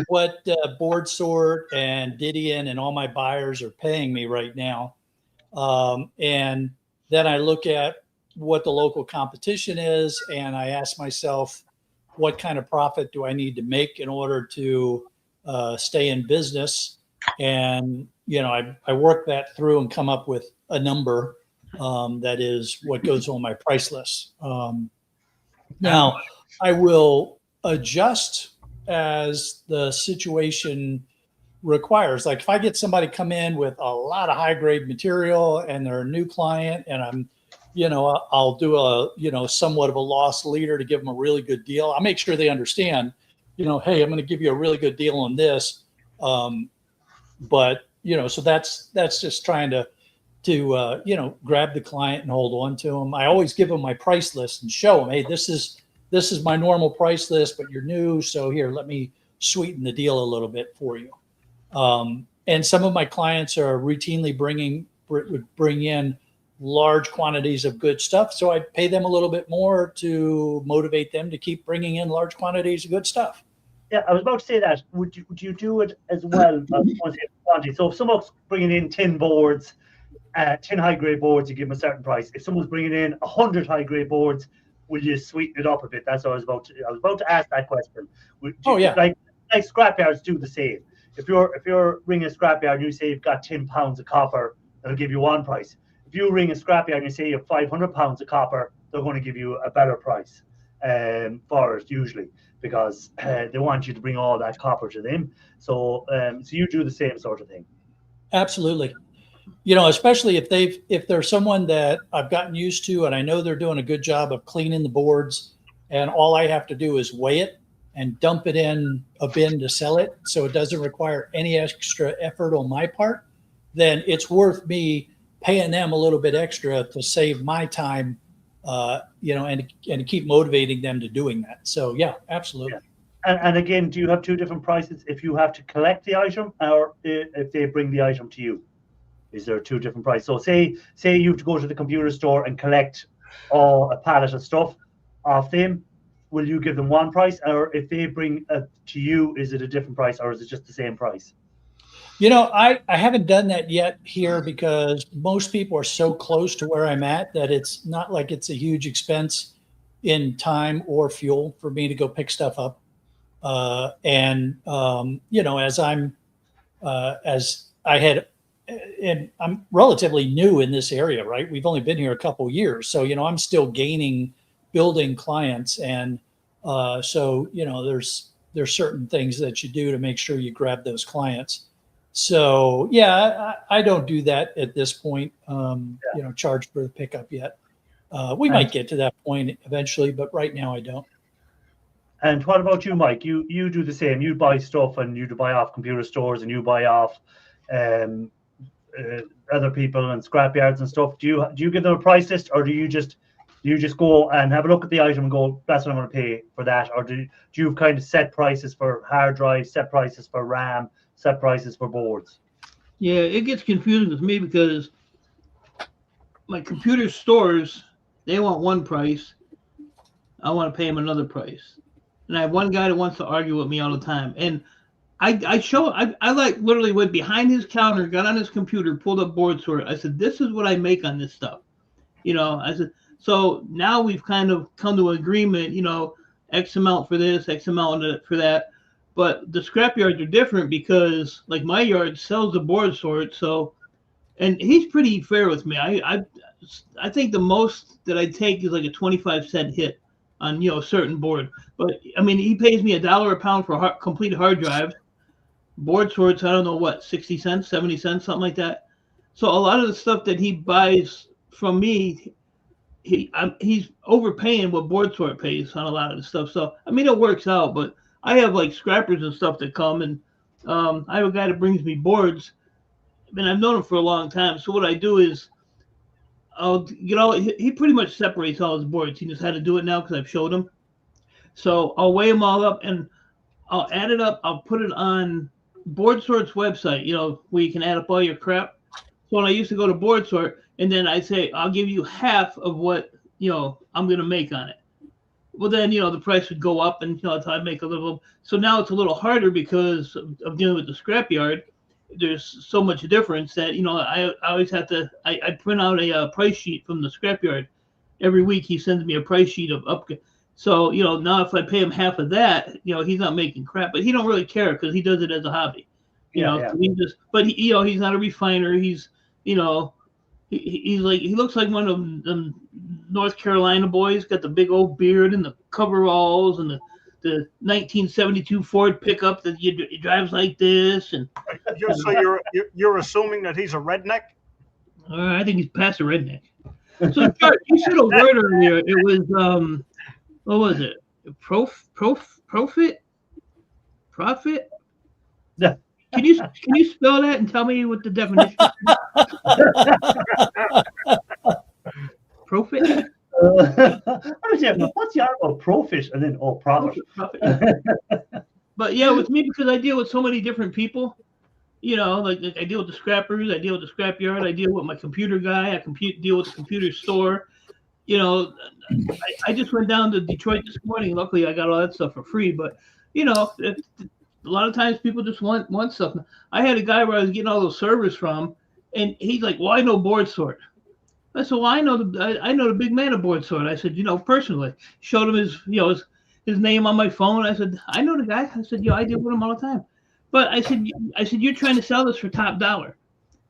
what Board Sort and Didion and all my buyers are paying me right now, and then I look at what the local competition is, and I ask myself, what kind of profit do I need to make in order to stay in business? And, I work that through and come up with a number that is what goes on my price list. Now, I will adjust as the situation requires. Like if I get somebody come in with a lot of high grade material and they're a new client, and I'm, I'll do a, somewhat of a loss leader to give them a really good deal. I'll make sure they understand, hey, I'm going to give you a really good deal on this. But, so that's just trying to grab the client and hold on to them. I always give them my price list and show them, hey, this is my normal price list, but you're new. So here, let me sweeten the deal a little bit for you. And some of my clients are routinely bring in large quantities of good stuff. So I pay them a little bit more to motivate them to keep bringing in large quantities of good stuff. Yeah, I was about to say that. Would you do it as well? So if someone's bringing in 10 boards, 10 high grade boards, you give them a certain price. If someone's bringing in 100 high grade boards, will you sweeten it up a bit? That's what I was about to ask that question. Like scrapyards do the same. If you're ringing a scrapyard and you say you've got 10 pounds of copper, they'll give you one price. If you ring a scrapyard and you say you have 500 pounds of copper, they're going to give you a better price for it usually, because they want you to bring all that copper to them. So you do the same sort of thing. Absolutely. Especially if there's someone that I've gotten used to and I know they're doing a good job of cleaning the boards, and all I have to do is weigh it and dump it in a bin to sell it, so it doesn't require any extra effort on my part, then it's worth me paying them a little bit extra to save my time, and to keep motivating them to doing that. So yeah, absolutely. Yeah. And again, do you have two different prices if you have to collect the item or if they bring the item to you? Is there two different prices? So say you have to go to the computer store and collect a pallet of stuff off them. Will you give them one price, or if they bring it to you, is it a different price, or is it just the same price? I haven't done that yet here because most people are so close to where I'm at that it's not like it's a huge expense in time or fuel for me to go pick stuff up. And I'm relatively new in this area, right? We've only been here a couple of years. So, I'm still building clients. And there's certain things that you do to make sure you grab those clients. So, yeah, I don't do that at this point, charge for the pickup yet. We might get to that point eventually, but right now I don't. And what about you, Mike? You do the same. You buy stuff and you buy off computer stores and you buy off other people and scrapyards and stuff. Do you give them a price list, or do you just go and have a look at the item and go, that's what I'm going to pay for that? Or do you kind of set prices for hard drives, set prices for RAM, set prices for boards? Yeah, it gets confusing with me because my computer stores, they want one price. I want to pay them another price. And I have one guy that wants to argue with me all the time. And I like literally went behind his counter, got on his computer, pulled up board sort. I said, this is what I make on this stuff. I said, so now we've kind of come to an agreement, X amount for this, X amount for that. But the scrap yards are different because like my yard sells the board sort. So, and he's pretty fair with me. I think the most that I take is like a 25-cent hit on, a certain board. But I mean, he pays me $1 a pound for complete hard drive. Board sorts, I don't know what, 60 cents, 70 cents, something like that. So a lot of the stuff that he buys from me, he's overpaying what board sort pays on a lot of the stuff. So I mean, it works out. But I have like scrappers and stuff that come, and I have a guy that brings me boards. And I've known him for a long time. So what I do is he pretty much separates all his boards. He knows how to do it now because I've showed him. So I'll weigh them all up and I'll add it up. I'll put it on Board Sort's website, where you can add up all your crap. So when I used to go to Board Sort, and then I say, I'll give you half of what, I'm going to make on it. Well, then, the price would go up and, I'd make a little. So now it's a little harder because of dealing with the scrapyard. There's so much difference that, I always have to, I print out a price sheet from the scrapyard. Every week he sends me a price sheet of up. So, now if I pay him half of that, he's not making crap, but he don't really care because he does it as a hobby. He's not a refiner. He's, he's like, he looks like one of them North Carolina boys, got the big old beard and the coveralls and the 1972 Ford pickup that he drives like this. And so you're assuming that he's a redneck? I think he's past a redneck. So you said a word earlier. It was what was it? Profit? Yeah. Can you spell that and tell me what the definition is? Profit? What's the art of profit and then profit? But yeah, with me, because I deal with so many different people, like I deal with the scrappers, I deal with the scrapyard, I deal with my computer guy, deal with the computer store. I just went down to Detroit this morning. Luckily, I got all that stuff for free. But A lot of times people just want stuff. I had a guy where I was getting all those servers from, and he's like, "Well, I know board sort." I said, "Well, I know the big man of board sort." I said, personally, showed him his name on my phone. I said, "I know the guy." I said, I deal with him all the time. But I said, "You're trying to sell this for top dollar.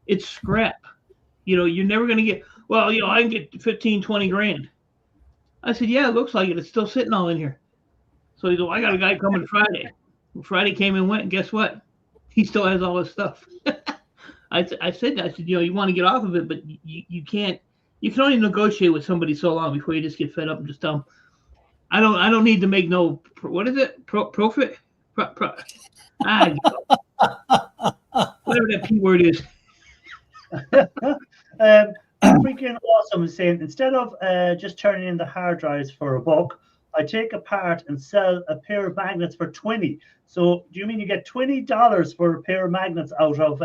It's scrap. You're never going to get. Well, I can get 15, 20 grand." I said, "Yeah, it looks like it. It's still sitting all in here." So he's like, "I got a guy coming Friday." Friday came and went, and guess what? He still has all his stuff. I said, you want to get off of it, but you can't. You can only negotiate with somebody so long before you just get fed up and just tell them, I don't need to make no. What is it? Profit? Whatever that P word is. Freaking awesome saying instead of just turning in the hard drives for $1, I take apart and sell a pair of magnets for 20. So do you mean you get $20 for a pair of magnets out of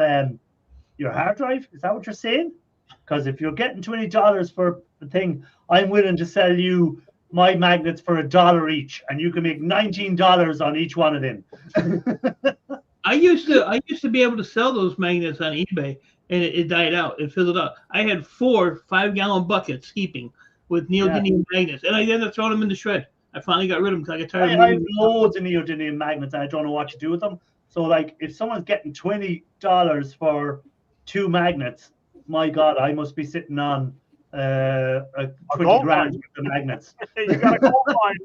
your hard drive? Is that what you're saying? Because if you're getting $20 for the thing, I'm willing to sell you my magnets for $1 each, and you can make $19 on each one of them. I used to be able to sell those magnets on eBay, and it died out. It fizzled out. I had 4 5-gallon buckets heaping with neodymium magnets, and I ended up throwing them in the shred. I finally got rid of them because I got tired. I have loads of neodymium magnets, and I don't know what to do with them. So, like, if someone's getting $20 for 2 magnets, my God, I must be sitting on 20 grand worth of magnets. You got a gold mine.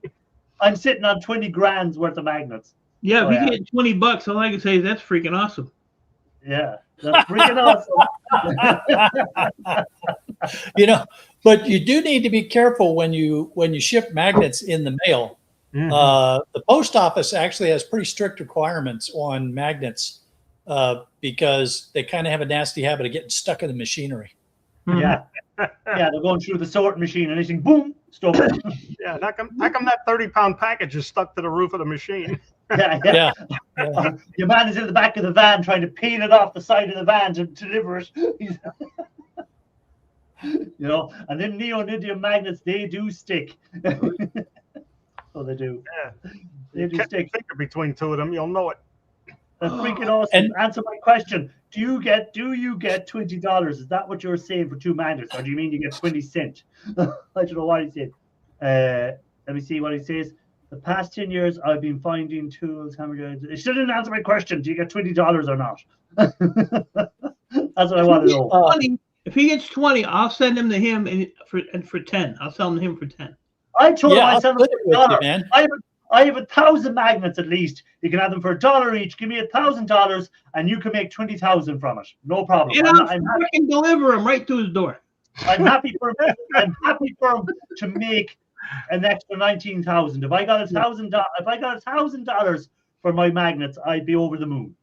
I'm sitting on 20 grand's worth of magnets. Yeah, so if you get $20, all I can say is that's freaking awesome. Yeah, that's freaking awesome. But you do need to be careful when you ship magnets in the mail. Mm-hmm. The post office actually has pretty strict requirements on magnets because they kind of have a nasty habit of getting stuck in the machinery. Mm-hmm. Yeah, they're going through the sorting machine and anything, boom, stop. Yeah, how come that 30-pound package is stuck to the roof of the machine? Yeah. Your man is in the back of the van trying to peel it off the side of the van to deliver it. And then neodymium magnets, they do stick. So they do. Yeah. They do stick. Finger between 2 of them, you'll know it. That's freaking awesome. And answer my question. Do you get $20? Is that what you're saying for 2 magnets? Or do you mean you get 20 cents? I don't know what he said. Let me see what he says. The past 10 years, I've been finding tools. It still didn't answer my question. Do you get $20 or not? That's what I want to know. If he gets 20, I'll send him to him for 10. I'll sell him to him for 10. I told him I sell him for $1. I have 1,000 magnets at least. You can have them for $1 each. Give me $1,000, and you can make 20,000 from it. No problem. And I'll freaking deliver him right to his door. I'm happy for him. I'm happy for him to make an extra 19,000. If I got $1,000 for my magnets, I'd be over the moon.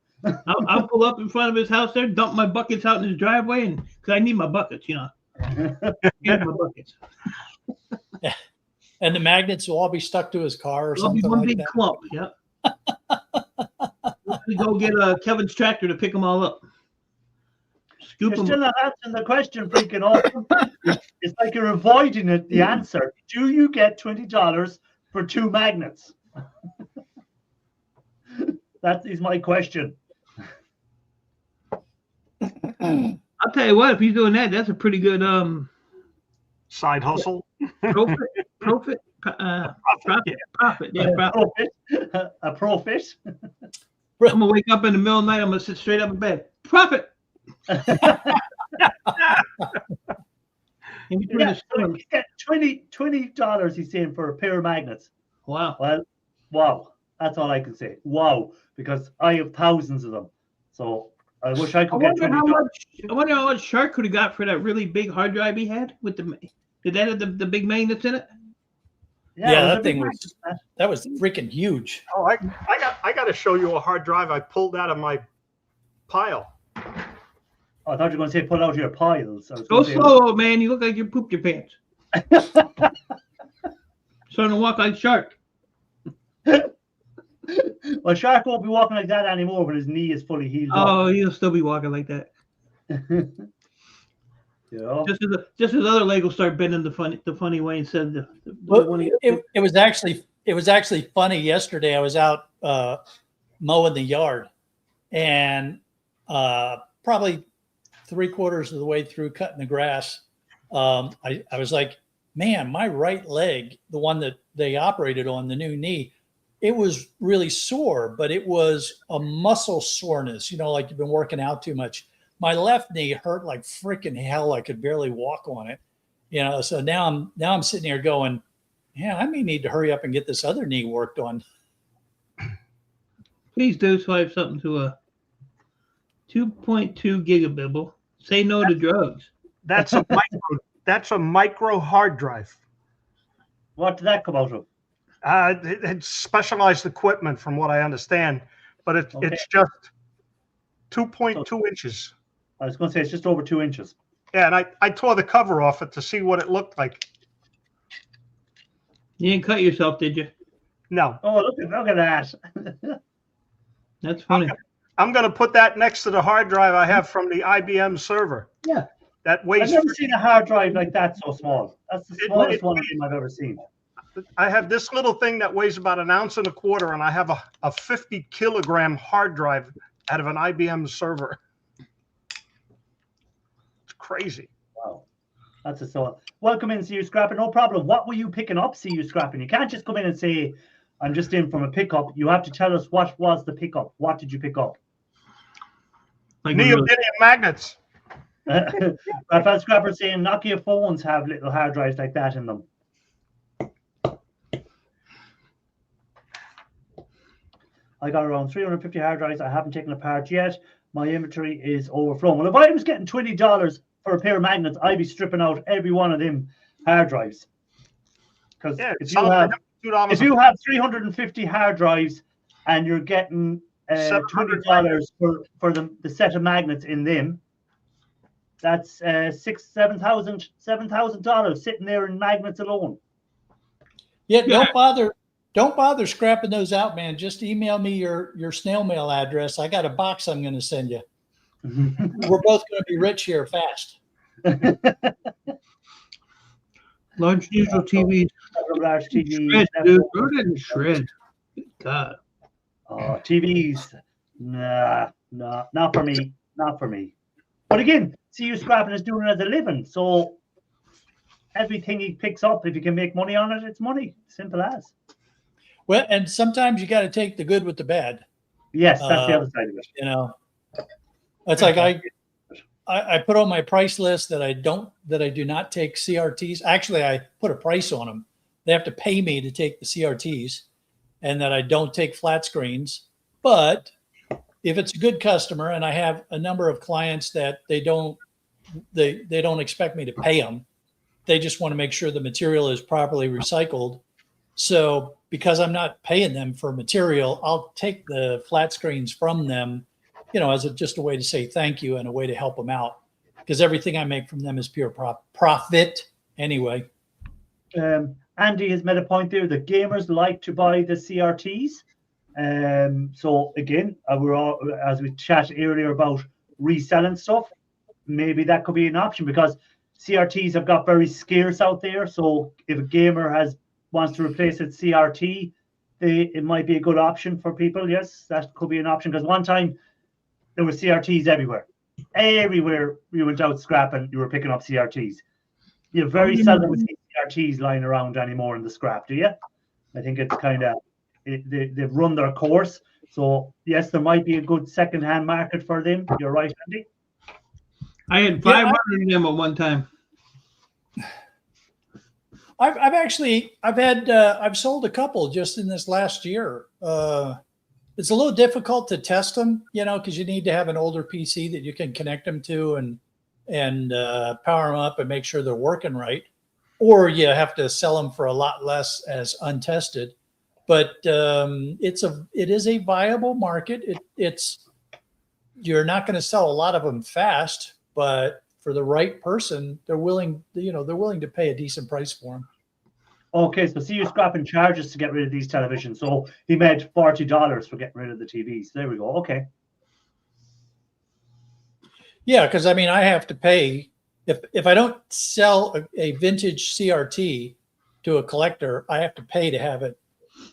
I'll pull up in front of his house there, dump my buckets out in his driveway, and because I need my buckets, I need my buckets. Yeah. And the magnets will all be stuck to his car or something. One like big that. clump. Yeah. We go get Kevin's tractor to pick them all up. You're still not answering the question, freaking awesome. It's like you're avoiding it. The answer: do you get $20 for 2 magnets? That is my question. I'll tell you what. If he's doing that, that's a pretty good side hustle. Profit. Yeah, profit. A profit. I'm gonna wake up in the middle of the night. I'm gonna sit straight up in bed. Profit. You get $20. He's saying for a pair of magnets. Wow. Well, wow. That's all I can say. Wow, because I have thousands of them. So I wish I could get $20. I wonder how much Shark could have got for that really big hard drive he had with the. Did that have the big magnets in it? Yeah, that thing was freaking huge. Oh, I got to show you a hard drive I pulled out of my pile. Oh, I thought you were going to say pull out your piles. Go slow, man. You look like you pooped your pants. Starting to walk like Shark. Well, Shark won't be walking like that anymore, but his knee is fully healed. Oh, he'll still be walking like that. Yeah. Just as other leg will start bending the funny way instead of it was actually it was actually funny. Yesterday, I was out mowing the yard, and probably 3/4 of the way through cutting the grass, I was like, man, my right leg, the one that they operated on, the new knee, it was really sore, but it was a muscle soreness, like you've been working out too much. My left knee hurt like freaking hell. I could barely walk on it, so now I'm sitting here going, yeah, I may need to hurry up and get this other knee worked on. Please do swipe something to a 2.2 gigabibble. Say no to drugs. That's a micro hard drive. What did that come out of? It's specialized equipment, from what I understand, but it's just 2.2 inches. I was going to say it's just over 2 inches. Yeah, and I tore the cover off it to see what it looked like. You didn't cut yourself, did you? No. Oh, look at that. That's funny. I'm going to put that next to the hard drive I have from the IBM server. Yeah. That weighs. I've never seen a hard drive like that so small. That's the smallest one of them I've ever seen. I have this little thing that weighs about 1.25 ounces, and I have a 50 kilogram hard drive out of an IBM server. It's crazy. Wow. That's a so. Welcome in, See You Scrapping. No problem. What were you picking up, See You Scrapping? You can't just come in and say, I'm just in from a pickup. You have to tell us what was the pickup. What did you pick up? Like Neodymium magnets. Raphael Scrapper saying Nokia phones have little hard drives like that in them. I got around 350 hard drives. I haven't taken apart yet. My inventory is overflowing. Well, if I was getting $20 for a pair of magnets, I'd be stripping out every one of them hard drives. Because if you have 350 hard drives and you're getting $20 for the set of magnets in them, that's $7,000 sitting there in magnets alone. Yeah, don't bother scrapping those out, man. Just email me your snail mail address. I got a box I'm going to send you. We're both going to be rich here fast. Large digital TVs. Large TVs. Shred, dude. Throw it in shred. Good God. Oh, TVs. Nah, not for me. Not for me. But again, See You Scrapping is doing it as a living. So everything he picks up, if you can make money on it, it's money. Simple as. Well, and sometimes you got to take the good with the bad. Yes, that's the other side of it. It's like I put on my price list that I do not take CRTs. Actually, I put a price on them. They have to pay me to take the CRTs, and that I don't take flat screens. But if it's a good customer, and I have a number of clients that they don't expect me to pay them, they just want to make sure the material is properly recycled. So because I'm not paying them for material, I'll take the flat screens from them, as just a way to say thank you and a way to help them out, because everything I make from them is pure profit anyway. Andy has made a point there that gamers like to buy the CRTs. So again, as we chatted earlier about reselling stuff, maybe that could be an option, because CRTs have got very scarce out there. So if a gamer wants to replace its CRT, it might be a good option for people. Yes, that could be an option, because one time there were CRTs everywhere. Everywhere you went out scrapping, you were picking up CRTs. You very seldom see CRTs lying around anymore in the scrap, do you? I think it's kind of they've run their course. So yes, there might be a good second-hand market for them. You're right, Andy. I had 500 of them at one time. I've sold a couple just in this last year. It's a little difficult to test them, because you need to have an older PC that you can connect them to and power them up and make sure they're working right, or you have to sell them for a lot less as untested. But it is a viable market. You're not going to sell a lot of them fast, but for the right person, they're willing to pay a decent price for them. Okay, so See You Scrapping charges to get rid of these televisions. So he made $40 for getting rid of the TVs. There we go. Okay. Yeah, because I have to pay if I don't sell a vintage CRT to a collector, I have to pay to have it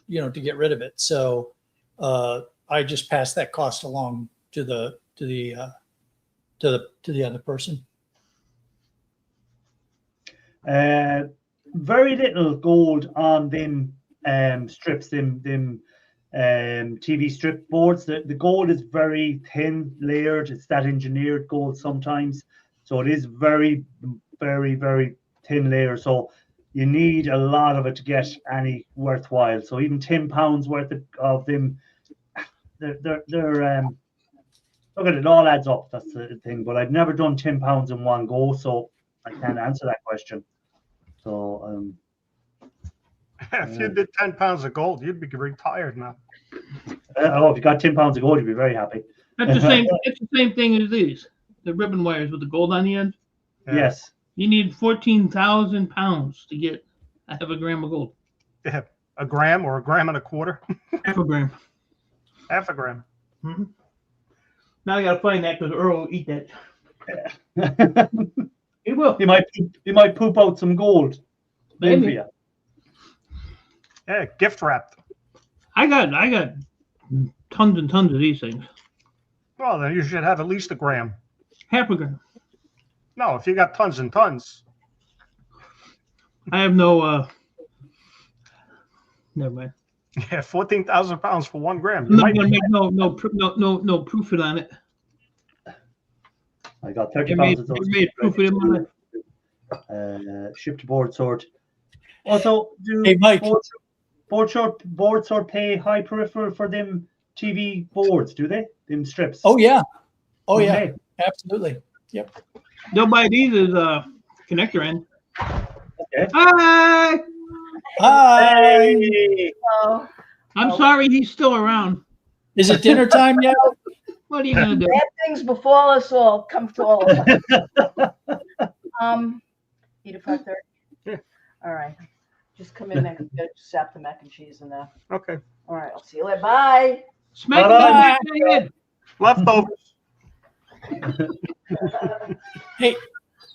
to get rid of it. So I just passed that cost along to the other person. Very little gold on them strips, them TV strip boards. The gold is very thin layered. It's that engineered gold sometimes, so it is very, very, very thin layer. So you need a lot of it to get any worthwhile. So even £10 worth of them, they're look at it, all adds up. That's the thing. But I've never done £10 in one go, so I can't answer that question. So if you did 10 pounds of gold, you'd be retired now. if you got £10 of gold, you'd be very happy. That's the same. It's the same thing as these. The ribbon wires with the gold on the end. Yeah. Yes. You need 14,000 pounds to get half a gram of gold. Yeah, a gram or a gram and a quarter. Half a gram. Half a gram. Mm-hmm. Now I gotta find that because Earl will eat that. He will. He might poop out some gold. Maybe. Yeah, gift wrapped. I got tons and tons of these things. Well, then you should have at least a gram. Half a gram. No, if you got tons and tons. I have no. Never mind. Yeah, 14,000 pounds for 1 gram. I'm not gonna make no proof on it. I got 30 pounds of those. Made proof of it. Shipped board sort. Also, do Hey, Mike. board sort pay high peripheral for them TV boards? Do they? Them strips? Oh yeah, oh yeah, Okay. absolutely. Yep. They'll buy these as connector end. Okay. Hi. Hi. Hey! Oh, I'm sorry he's still around. Is it dinner time yet? What are you gonna do? bad things befall us all, come to all of us. 8 to 5:30. Yeah. All right. Just come in and sap the mac and cheese and that. Okay. All right. I'll see you later. Bye. Smack Bye-bye. the head. Leftovers. Hey,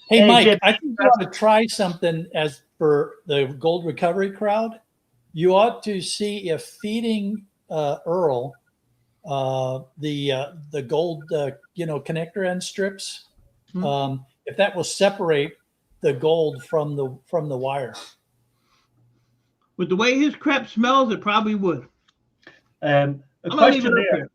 Hey, Mike, Jim. I think you ought to try something as for the gold recovery crowd. You ought to see if feeding Earl the gold connector end strips, if that will separate the gold from the wire. With the way his crap smells, it probably would. A question there.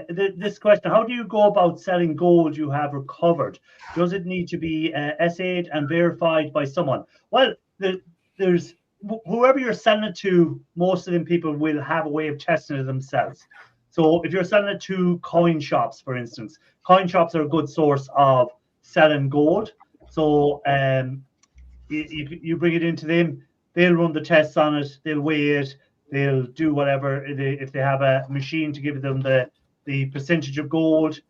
This question: how do you go about selling gold you have recovered? Does it need to be SA'd and verified by someone? Well, there's whoever you're selling it to. Most of them people will have a way of testing it themselves. So if you're selling it to coin shops, for instance, coin shops are a good source of selling gold. So you bring it into them, they'll run the tests on it, they'll weigh it, they'll do whatever. If they have a machine to give them the percentage of gold,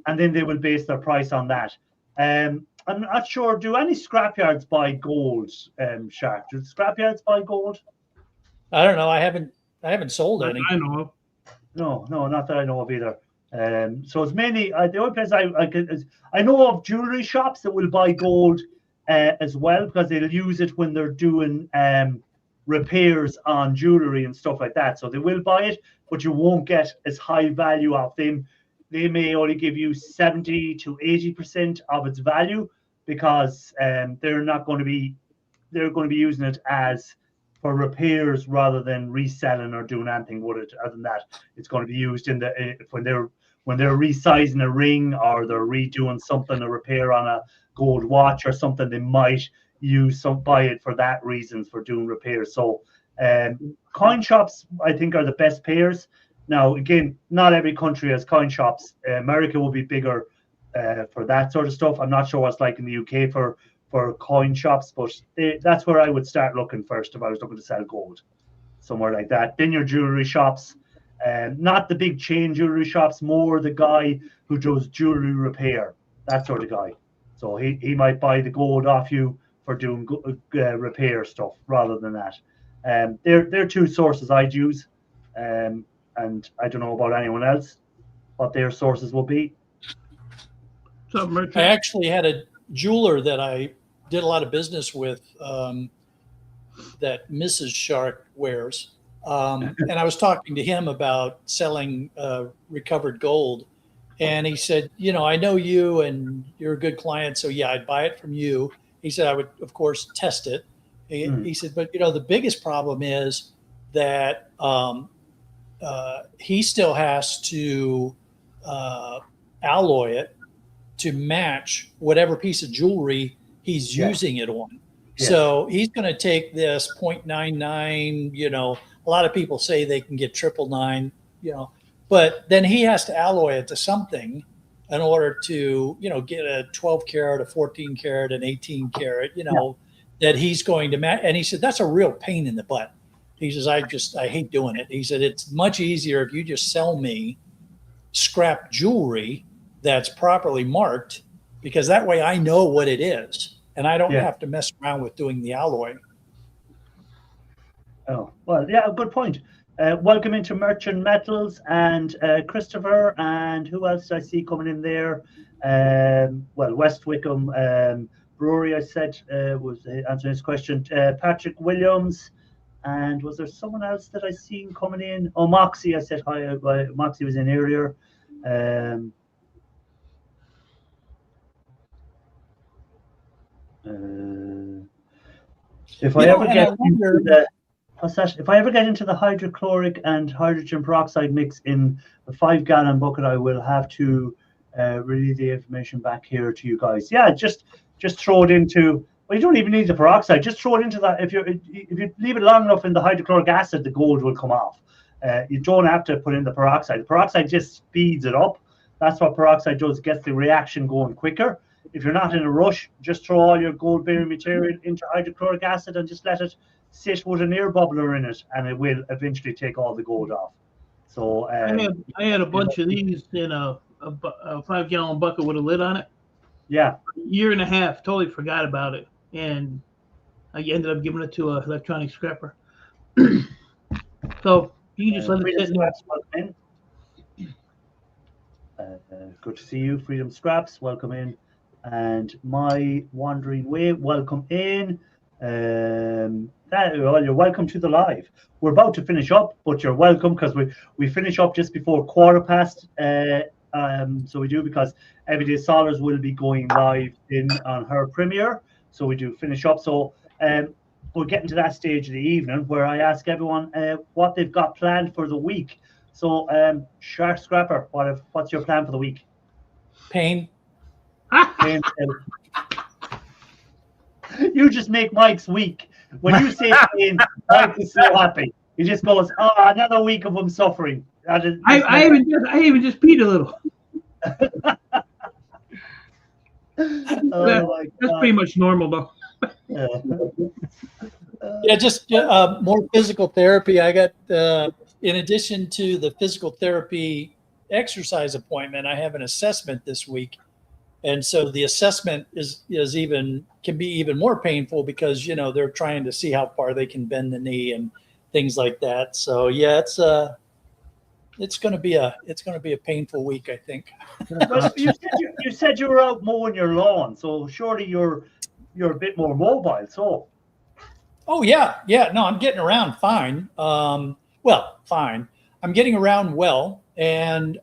and then they will base their price on that. I'm not sure. Do any scrapyards buy gold, Shark? Do scrapyards buy gold? I don't know. I haven't sold any. I know of. No, not that I know of either. So it's mainly the only place I know of jewelry shops that will buy gold as well, because they'll use it when they're doing repairs on jewelry and stuff like that. So they will buy it, but you won't get as high value of them. They may only give you 70 to 80% of its value, because they're going to be using it as for repairs rather than reselling or doing anything with it. Other than that, it's going to be used in when they're resizing a ring, or they're redoing something, a repair on a gold watch or something. They might buy it for that reason, for doing repairs. So coin shops, I think, are the best payers. Now, again, not every country has coin shops. America will be bigger for that sort of stuff. I'm not sure what's like in the UK for coin shops, but that's where I would start looking first if I was looking to sell gold, somewhere like that. Then your jewelry shops, not the big chain jewelry shops, more the guy who does jewelry repair, that sort of guy. So he might buy the gold off you for doing repair stuff rather than that. They're two sources I'd use, and I don't know about anyone else what their sources will be. So I actually had a jeweler that I did a lot of business with, that Mrs. Shark wears. And I was talking to him about selling recovered gold. And he said, I know you and you're a good client. So, yeah, I'd buy it from you. He said, I would, of course, test it. He said, but, the biggest problem is that he still has to alloy it to match whatever piece of jewelry he's using it on. Yeah. So he's going to take this 0.99, a lot of people say they can get 999, but then he has to alloy it to something in order to, get a 12 karat, a 14 karat, an 18 karat, that he's going to match. And he said, that's a real pain in the butt. He says, I hate doing it. He said, it's much easier if you just sell me scrap jewelry that's properly marked, because that way I know what it is and I don't have to mess around with doing the alloy. Oh, well, yeah, good point. Welcome into Merchant Metals and Christopher, and who else I see coming in there? West Wickham Brewery, I said, was answering his question. Patrick Williams, and was there someone else that I seen coming in? Oh, Moxie, I said hi. Moxie was in earlier. If I ever get into the hydrochloric and hydrogen peroxide mix in a 5-gallon bucket, I will have to relay the information back here to you guys. Yeah, just throw it into. Well, you don't even need the peroxide. Just throw it into that. If you leave it long enough in the hydrochloric acid, the gold will come off. You don't have to put in the peroxide. The peroxide just speeds it up. That's what peroxide does. It gets the reaction going quicker. If you're not in a rush, just throw all your gold-bearing material into hydrochloric acid and just let it sit with an air bubbler in it, and it will eventually take all the gold off. So I had a bunch of these in a 5-gallon bucket with a lid on it. Yeah. A year and a half, totally forgot about it, and I ended up giving it to an electronic scrapper. So you just let it sit in. Good to see you, Freedom Scraps. Welcome in. And My Wandering Way, welcome in. You're welcome to the live. We're about to finish up, but you're welcome, because we finish up just before 1:15. So we do, because Everyday Solars will be going live on her premiere. So we do finish up. So we're getting to that stage of the evening where I ask everyone what they've got planned for the week. So Shark Scrapper, what's your plan for the week? Pain. You just make Mike's week. When you say pain, Mike is so happy. He just goes, "Oh, another week of him suffering." I even just peed a little. That's pretty much normal, though. Yeah, just more physical therapy. I got, in addition to the physical therapy exercise appointment, I have an assessment this week. And so the assessment can be even more painful, because they're trying to see how far they can bend the knee and things like that. So yeah, it's going to be a painful week, I think. Well, you said you were out mowing your lawn, so surely you're a bit more mobile. So. Oh yeah. No, I'm getting around fine. Fine. I'm getting around well, and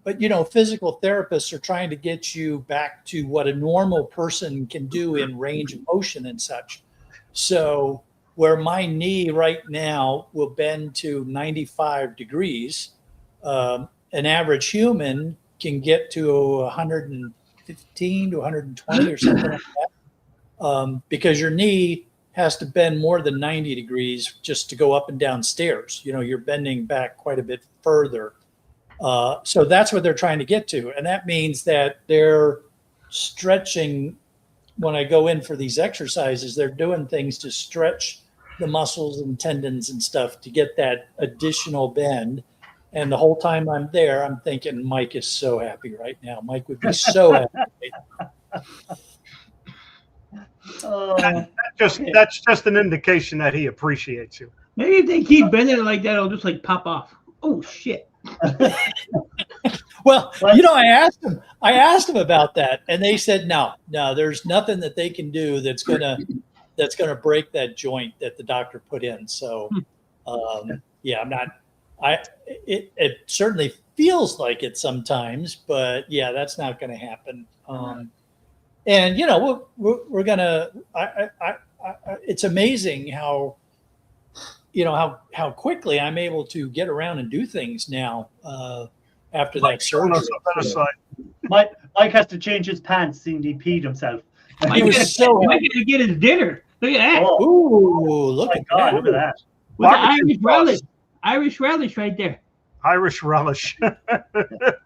but physical therapists are trying to get you back to what a normal person can do in range of motion and such. So where my knee right now will bend to 95 degrees, an average human can get to 115 to 120 or something like that, because your knee has to bend more than 90 degrees just to go up and down stairs. You're bending back quite a bit further. So that's what they're trying to get to. And that means that they're stretching. When I go in for these exercises, they're doing things to stretch the muscles and tendons and stuff to get that additional bend. And the whole time I'm there, I'm thinking, Mike is so happy right now. Mike would be so happy. That's just an indication that he appreciates you. Maybe if they keep bending it like that, it'll just pop off. Oh shit. Well, I asked them about that, and they said no, there's nothing that they can do that's gonna that's going to break that joint that the doctor put in. So, yeah, I'm not. It certainly feels like it sometimes, but yeah, that's not going to happen. And you know, we're gonna. It's amazing how, you know, how quickly I'm able to get around and do things now after that surgery. Mike has to change his pants seeing he peed himself. He was so Mike had to get his dinner. Look at that. Oh, ooh, look at that. look at that. With the Barbecue Irish sauce. relish. Irish relish right there. Irish relish.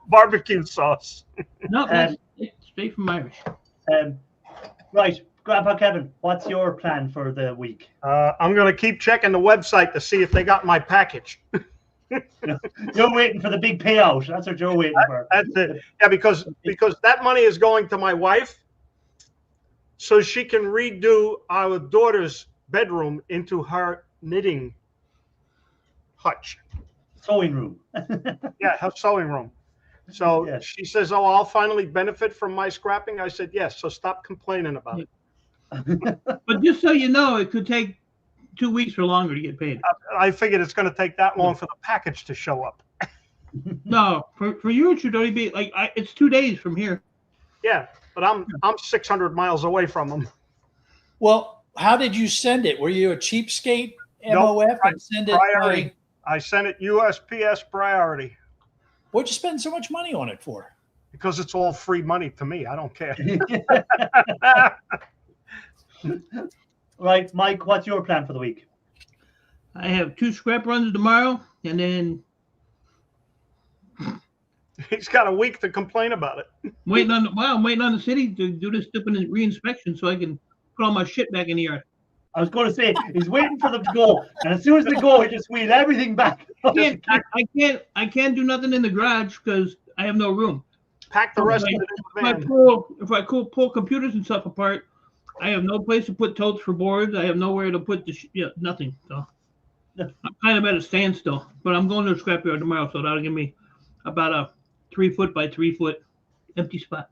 Barbecue sauce. No, that's straight from Irish. Right, Grandpa Kevin, what's your plan for the week? I'm going to keep checking the website to see if they got my package. You're waiting for the big payout. That's what you're waiting for. That's it. Yeah, because that money is going to my wife, so she can redo our daughter's bedroom into her knitting hutch. Sewing room. Yeah, her sewing room. So Yes. she says, "Oh, I'll finally benefit from my scrapping." I said, "Yes." So stop complaining about it. But just so you know, it could take 2 weeks or longer to get paid. I figured it's going to take that long for the package to show up. No, for you it should only be like it's 2 days from here. Yeah, but I'm 600 miles away from them. Well, how did you send it? Were you a cheapskate Nope, MOF and send it priority. by, I sent it USPS priority what'd you spend so much money on it for? because it's all free money to me. I don't care. Right, Mike, what's your plan for the week? I have 2 scrap runs tomorrow, and then He's got a week to complain about it. I'm waiting on the city to do this stupid reinspection so I can put all my shit back in the yard. I was going to say, he's waiting for them to go. And as soon as they go, he just wheel everything back. I can't do nothing in the garage because I have no room. Pack the rest of it in the If I pull computers and stuff apart, I have no place to put totes for boards. I have nowhere to put nothing. So I'm kind of at a standstill. But I'm going to the scrapyard tomorrow, so that'll give me about a 3 foot by 3 foot empty spot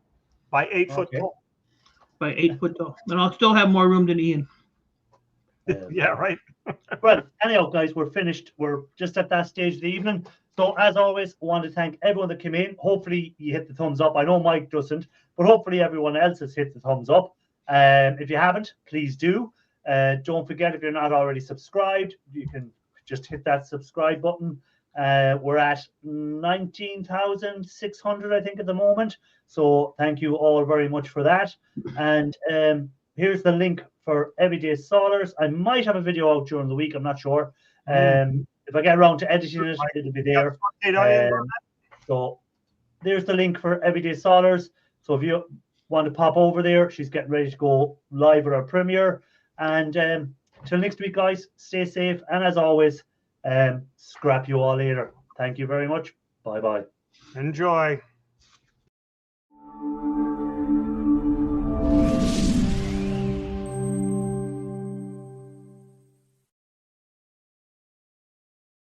by 8 foot Okay. tall. by 8 foot tall, and I'll still have more room than Ian. Yeah, right. Well, anyhow, guys, we're finished. We're just at that stage of the evening. So, as always, I want to thank everyone that came in. Hopefully, you hit the thumbs up. I know Mike doesn't, but hopefully, everyone else has hit the thumbs up. If you haven't, please do. Don't forget, if you're not already subscribed, you can just hit that subscribe button. We're at 19,600, I think, at the moment. So, thank you all very much for that. And here's the link for Everyday Solars. I might have a video out during the week. I'm not sure. If I get around to editing it, it'll be there. So there's the link for Everyday Solars. So if you want to pop over there, she's getting ready to go live with our premiere. And till next week, guys, stay safe. And as always, scrap you all later. Thank you very much. Bye-bye. Enjoy.